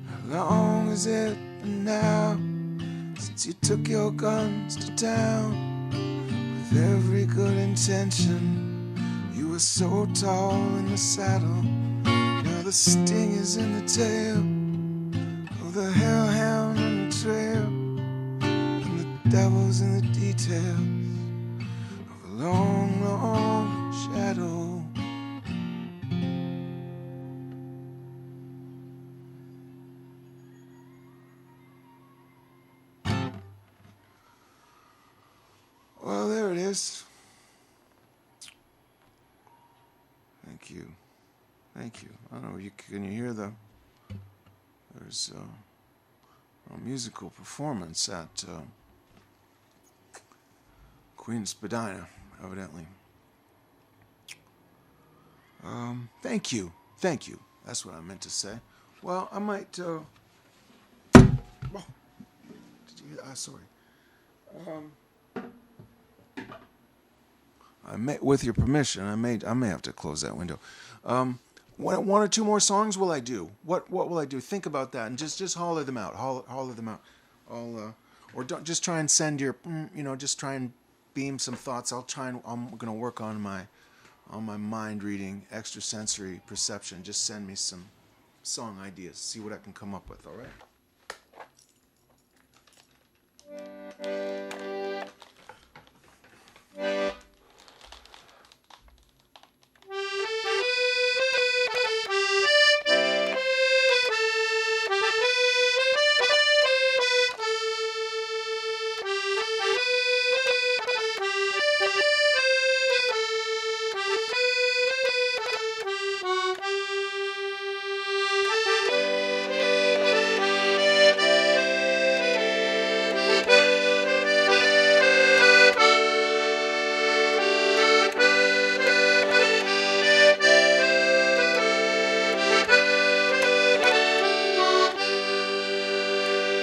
How long has it been now since you took your guns to town? With every good intention, you were so tall in the saddle. Now the sting is in the tail of the hellhound on the trail, and the devil's in the details of a long, long shadow. Well, there it is. Thank you. Thank you. I don't know, can you hear there's a musical performance at Quain Spadina, evidently. Thank you. Thank you. That's what I meant to say. Well, I might, oh, did you, sorry. With your permission, I may have to close that window. One or two more songs will I do? What will I do? Think about that and just holler them out. Holler them out. Or don't just try and send your just try and beam some thoughts. I'm gonna work on my mind reading, extrasensory perception. Just send me some song ideas. See what I can come up with. All right.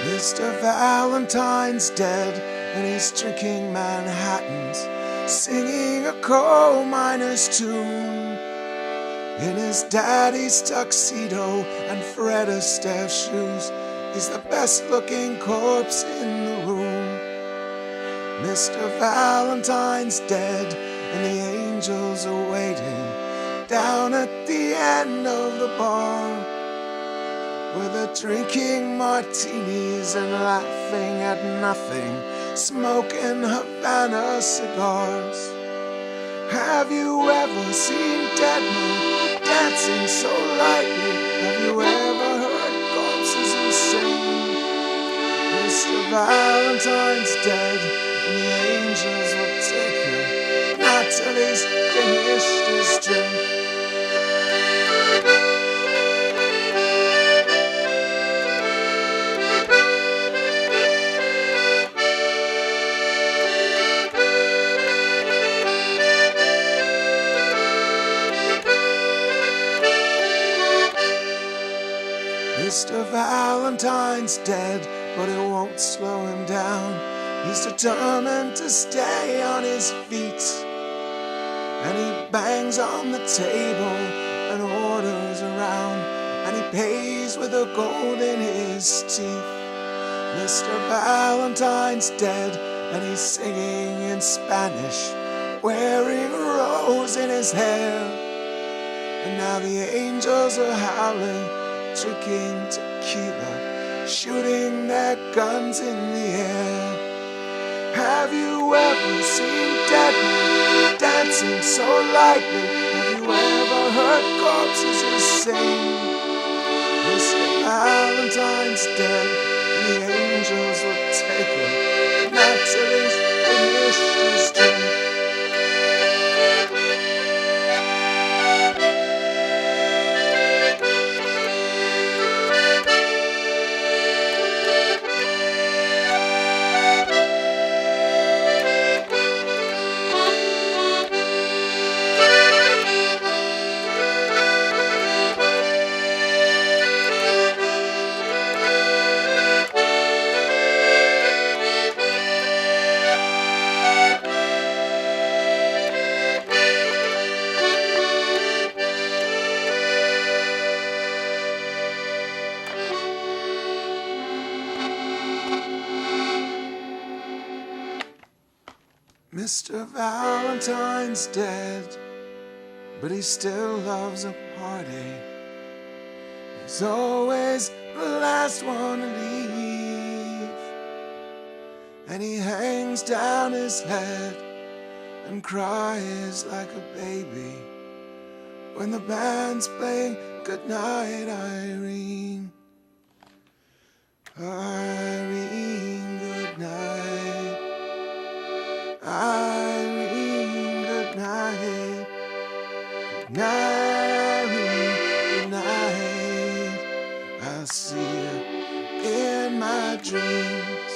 Mr. Valentine's dead, and he's drinking Manhattans, singing a coal miner's tune in his daddy's tuxedo and Fred Astaire shoes. He's the best-looking corpse in the room. Mr. Valentine's dead, and the angels are waiting down at the end of the bar, where they're drinking martinis and laughing at nothing, smoking Havana cigars. Have you ever seen dead men dancing so lightly? Have you ever heard corpses insane? Mr. Valentine's dead, and the angels will take him, not till he's finished his drink. Mr. Valentine's dead, but it won't slow him down. He's determined to stay on his feet, and he bangs on the table and orders around, and he pays with the gold in his teeth. Mr. Valentine's dead, and he's singing in Spanish, wearing a rose in his hair. And now the angels are howling, drinking tequila, shooting their guns in the air. Have you ever seen dead men dancing so lightly? Have you ever heard corpses who sing? Mr. Valentine's dead, and the angels will take him, not till he's finished his drink. Mr. Valentine's dead, but he still loves a party. He's always the last one to leave, and he hangs down his head and cries like a baby when the band's playing Goodnight, Irene. Irene, good night. Irene, good night. Good night, Irene, good night. I'll see you in my dreams.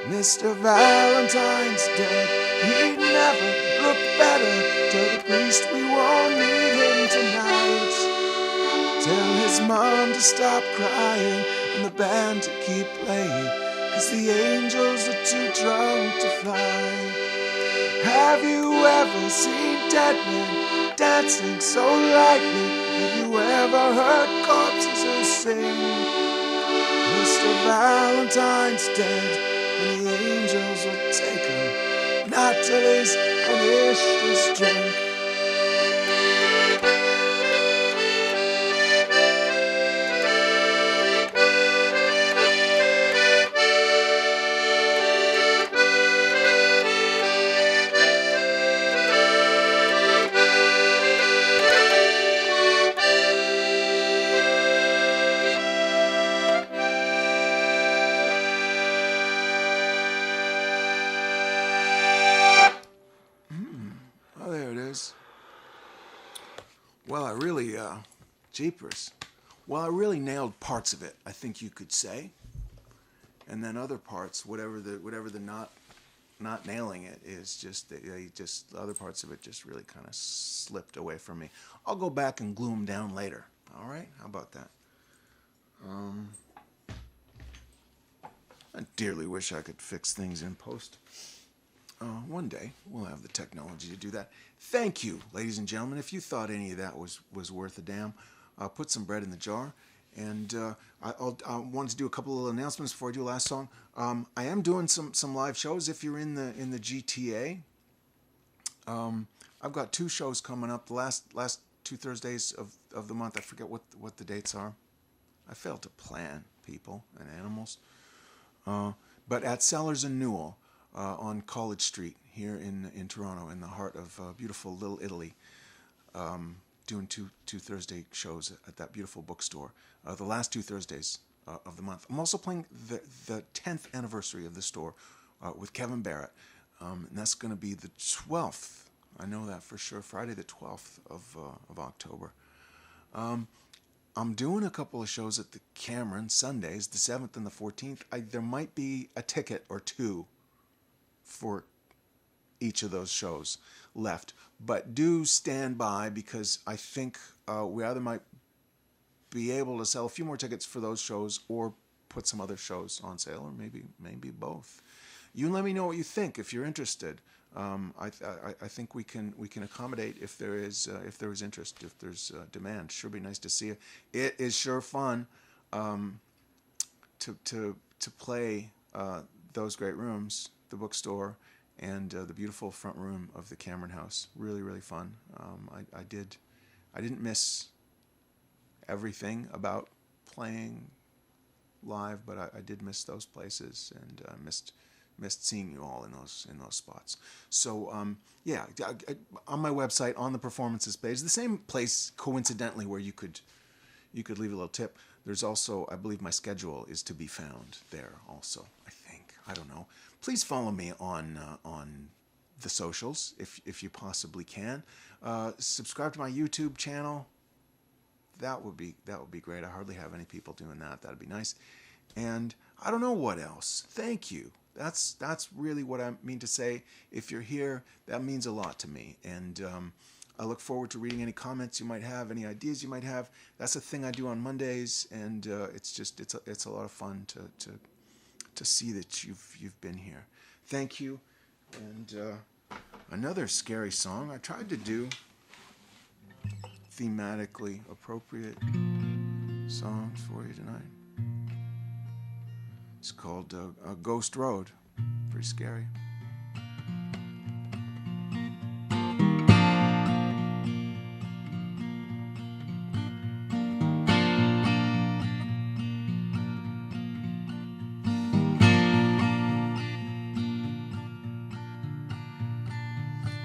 Mr. Valentine's dead. He'd never look better. Tell the priest we won't need him tonight. Tell his mom to stop crying and the band to keep playing, 'cause the angels are too drunk to fly. Have you ever seen dead men dancing so lightly? Have you ever heard corpses who sing? Mr. Valentine's dead, and the angels will take him, not till he's finished his drink. Well, I really, jeepers. Well, I really nailed parts of it, I think you could say. And then other parts, whatever the not nailing it is, just other parts of it just really kind of slipped away from me. I'll go back and glue them down later. All right, how about that? I dearly wish I could fix things in post. One day we'll have the technology to do that. Thank you, ladies and gentlemen. If you thought any of that was worth a damn, put some bread in the jar. And I wanted to do a couple of announcements before I do last song. I am doing some live shows. If you're in the GTA, I've got 2 shows coming up. The last 2 Thursdays of the month. I forget what the dates are. I failed to plan, people and animals. But at Sellers and Newell on College Street here in Toronto, in the heart of beautiful Little Italy, doing two Thursday shows at that beautiful bookstore. The last 2 Thursdays of the month. I'm also playing the 10th anniversary of the store with Kevin Barrett, and that's going to be the 12th. I know that for sure. Friday the 12th of October. I'm doing a couple of shows at the Cameron Sundays, the 7th and the 14th. There might be a ticket or 2 for each of those shows left. But do stand by, because I think we either might be able to sell a few more tickets for those shows or put some other shows on sale, or maybe both. You let me know what you think if you're interested. I think we can accommodate if there is interest, if there's demand. Sure, be nice to see you. It is sure fun to play those great rooms, the bookstore, and the beautiful front room of the Cameron House. Really, really fun. I didn't miss everything about playing live, but I did miss those places, and missed seeing you all in those spots. So yeah, on my website, on the performances page, the same place coincidentally where you could leave a little tip. There's also, I believe, my schedule is to be found there also. I don't know. Please follow me on the socials if you possibly can. Subscribe to my YouTube channel. That would be great. I hardly have any people doing that. That'd be nice. And I don't know what else. Thank you. That's really what I mean to say. If you're here, that means a lot to me. And I look forward to reading any comments you might have, any ideas you might have. That's a thing I do on Mondays, and it's a lot of fun to see that you've been here. Thank you. And another scary song. I tried to do thematically appropriate songs for you tonight. It's called Ghost Road. Pretty scary.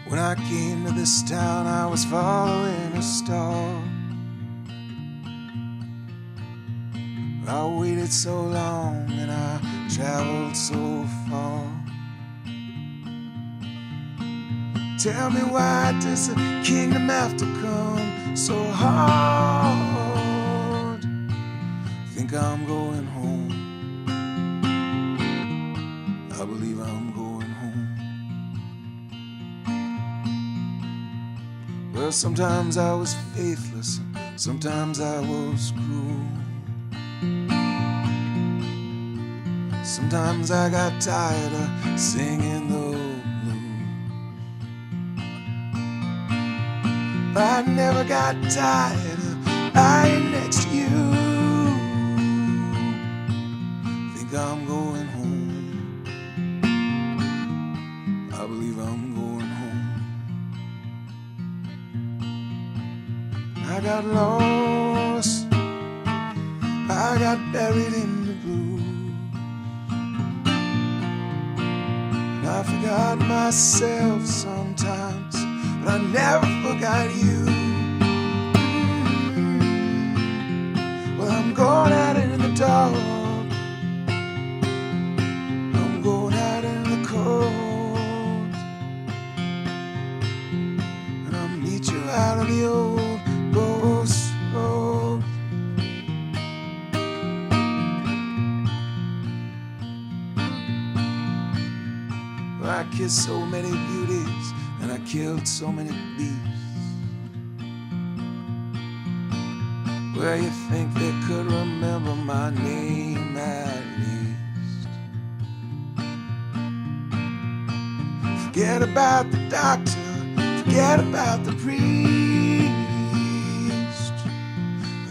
When I came to this town, I was following a star. I waited so long and I traveled so far. Tell me, why does the kingdom have to come so hard? Think I'm going home. I believe I'm going home. Well, sometimes I was faithless, sometimes I was cruel. Sometimes I got tired of singing the blues. But I never got tired of lying next to you. Think I'm going home. I believe I'm going home. I got lost, I got buried in the blues. I forgot myself sometimes, but I never forgot you. Well, I'm going out in the dark, I'm going out in the cold, and I'll meet you out on the old ghost road. I kissed so many beauties and I killed so many beasts. Well, you think they could remember my name at least? Forget about the doctor, forget about the priest. I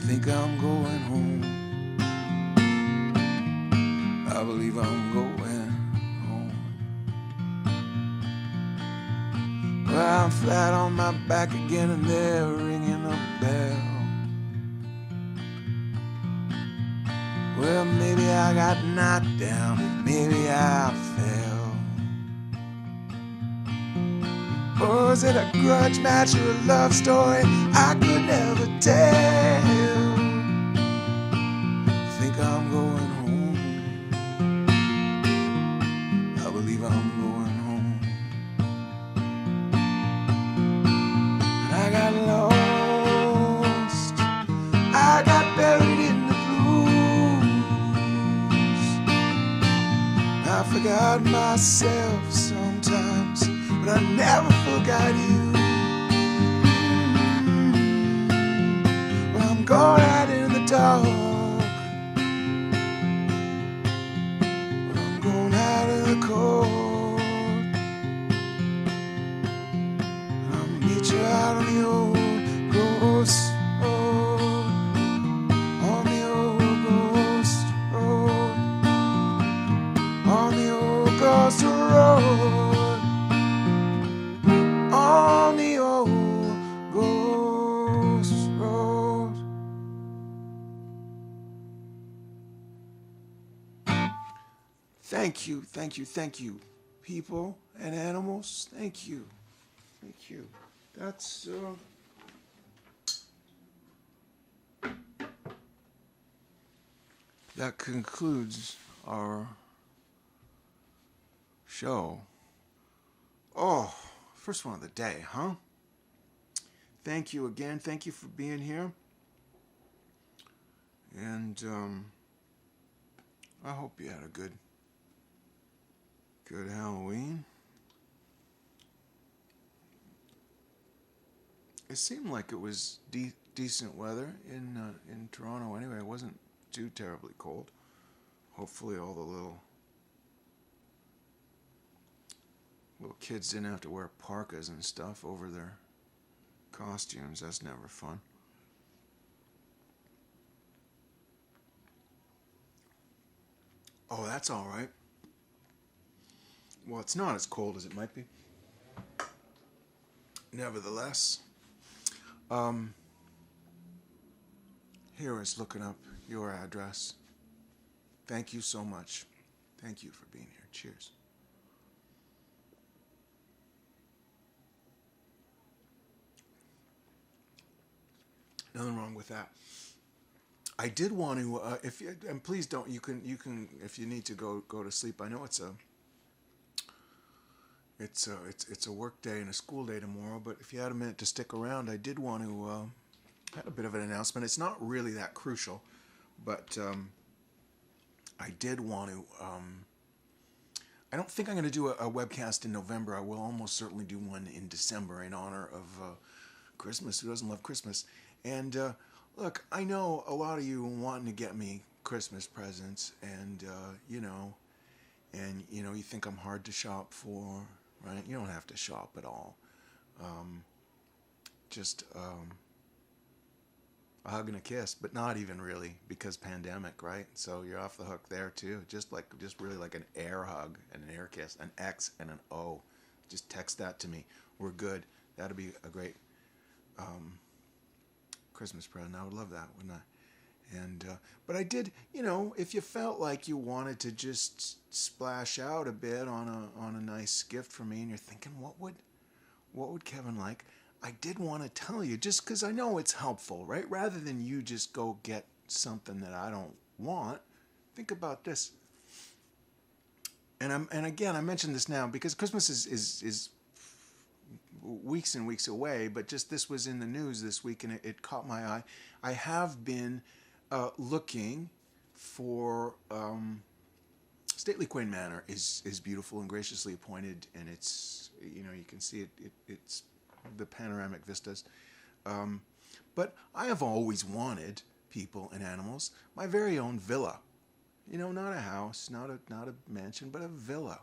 think I'm going home. I believe I'm going home. Well, I'm flat on my back again and they're ringing a bell. Well, maybe I got knocked down, maybe I fell. Or is it a grudge match or a love story I could never tell? I think I'm going home. I believe I'm going home. I got lost, I got buried in the blues. I forgot myself sometimes, but I never forgot you. Well, I'm going out in the dark, well, I'm going out in the cold. You out on the old ghost road, on the old ghost road, on the old ghost road, on the old ghost road. Thank you, thank you, thank you, people and animals. Thank you, thank you. That's that concludes our show. Oh, first one of the day, huh? Thank you again. Thank you for being here. And I hope you had a good Halloween. It seemed like it was decent weather in Toronto anyway. It wasn't too terribly cold. Hopefully all the little kids didn't have to wear parkas and stuff over their costumes. That's never fun. Oh, that's all right. Well, it's not as cold as it might be. Nevertheless, here is looking up your address. Thank you so much. Thank you for being here. Cheers. Nothing wrong with that. I did want to, if you, and please don't. You can, if you need to go to sleep. I know it's a work day and a school day tomorrow. But if you had a minute to stick around, I did want to had a bit of an announcement. It's not really that crucial, but I did want to. I don't think I'm going to do a webcast in November. I will almost certainly do one in December in honor of Christmas. Who doesn't love Christmas? And look, I know a lot of you wanting to get me Christmas presents, and you think I'm hard to shop for, right? You don't have to shop at all. Just a hug and a kiss, but not even really, because pandemic, right? So you're off the hook there too. Just really like an air hug and an air kiss, an X and an O. Just text that to me. We're good. That'd be a great Christmas present. I would love that, wouldn't I? And but I did, if you felt like you wanted to just splash out a bit on a nice gift for me, and you're thinking, what would Kevin like? I did want to tell you, just because I know it's helpful, right? Rather than you just go get something that I don't want, think about this. And again, I mentioned this now because Christmas is weeks and weeks away, but just this was in the news this week, and it caught my eye. I have been looking for Stately Quain Manor is beautiful and graciously appointed, and it's you can see it's the panoramic vistas. But I have always wanted, people and animals, my very own villa. Not a house, not a mansion, but a villa.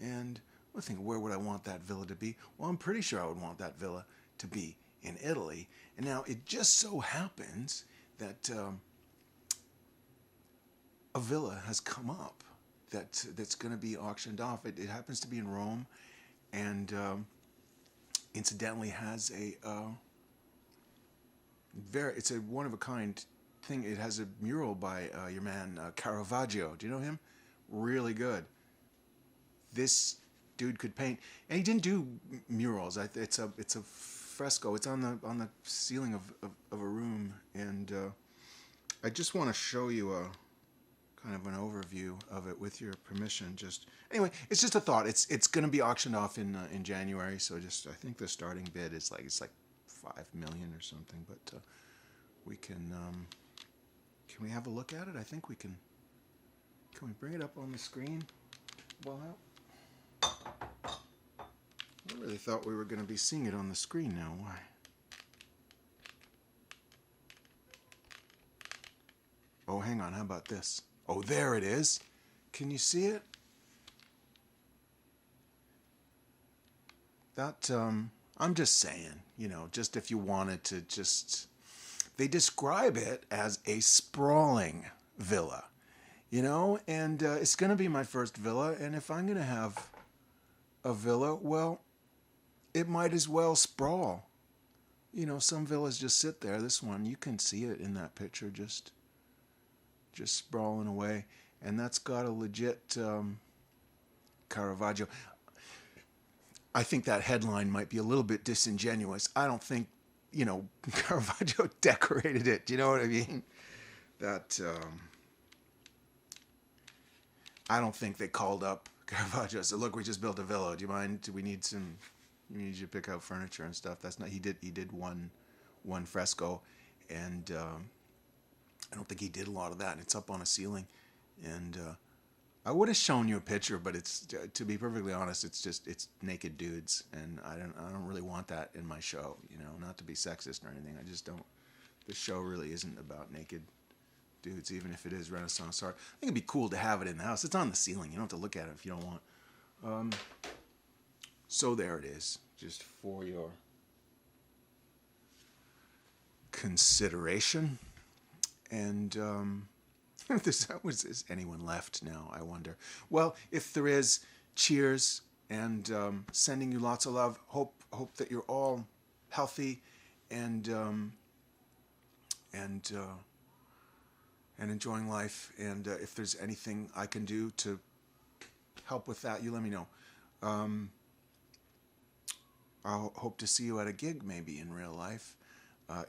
And I think, where would I want that villa to be? Well, I'm pretty sure I would want that villa to be in Italy. And now it just so happens that a villa has come up that's going to be auctioned off. It happens to be in Rome, and incidentally has it's a one of a kind thing. It has a mural by your man Caravaggio. Do you know him? Really good. This dude could paint, and he didn't do murals. It's a fresco. It's on the ceiling of a room, and I just want to show you a kind of an overview of it with your permission. Just anyway, it's just a thought. It's going to be auctioned off in January. So I think the starting bid is like $5 million or something. But we can we have a look at it? I think we can. Can we bring it up on the screen? Well, I really thought we were going to be seeing it on the screen now. Why? Oh, hang on. How about this? Oh, there it is. Can you see it? That, I'm just saying, just if you wanted to just... They describe it as a sprawling villa, and it's going to be my first villa, and if I'm going to have a villa, well, it might as well sprawl. Some villas just sit there. This one, you can see it in that picture, just sprawling away. and that's got a legit Caravaggio. I think that headline might be a little bit disingenuous. I don't think, Caravaggio decorated it. Do you know what I mean? That I don't think they called up Caravaggio and said, "Look, we just built a villa. Do you mind? Do we need some? We need you to pick out furniture and stuff." That's not. He did one fresco, and I don't think he did a lot of that. It's up on a ceiling, and I would have shown you a picture, but it's, to be perfectly honest, it's naked dudes, and I don't really want that in my show. Not to be sexist or anything. I just don't. The show really isn't about naked dudes, even if it is Renaissance art. I think it'd be cool to have it in the house. It's on the ceiling. You don't have to look at it if you don't want. So there it is, just for your consideration. And is anyone left now, I wonder? Well, if there is, cheers, and sending you lots of love. Hope that you're all healthy and enjoying life. And if there's anything I can do to help with that, you let me know. I'll hope to see you at a gig, maybe in real life.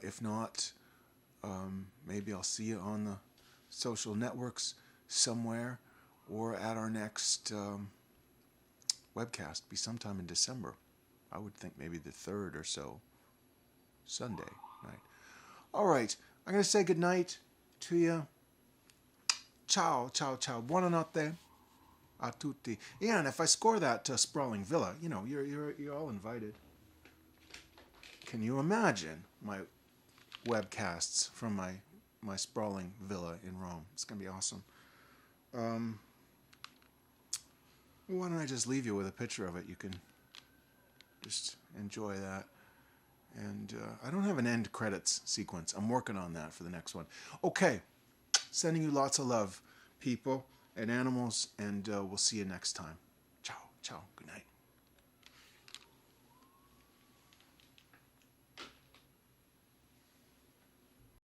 If not, maybe I'll see you on the social networks somewhere, or at our next webcast. Be sometime in December. I would think maybe the 3rd or so, Sunday night. All right, I'm going to say goodnight to you. Ciao, ciao, ciao. Buonanotte a tutti. Yeah, and if I score that sprawling villa, you're all invited. Can you imagine my webcasts from my sprawling villa in Rome? It's going to be awesome. Why don't I just leave you with a picture of it? You can just enjoy that. And I don't have an end credits sequence. I'm working on that for the next one. Okay. Sending you lots of love, people and animals, and we'll see you next time. Ciao, ciao, good night.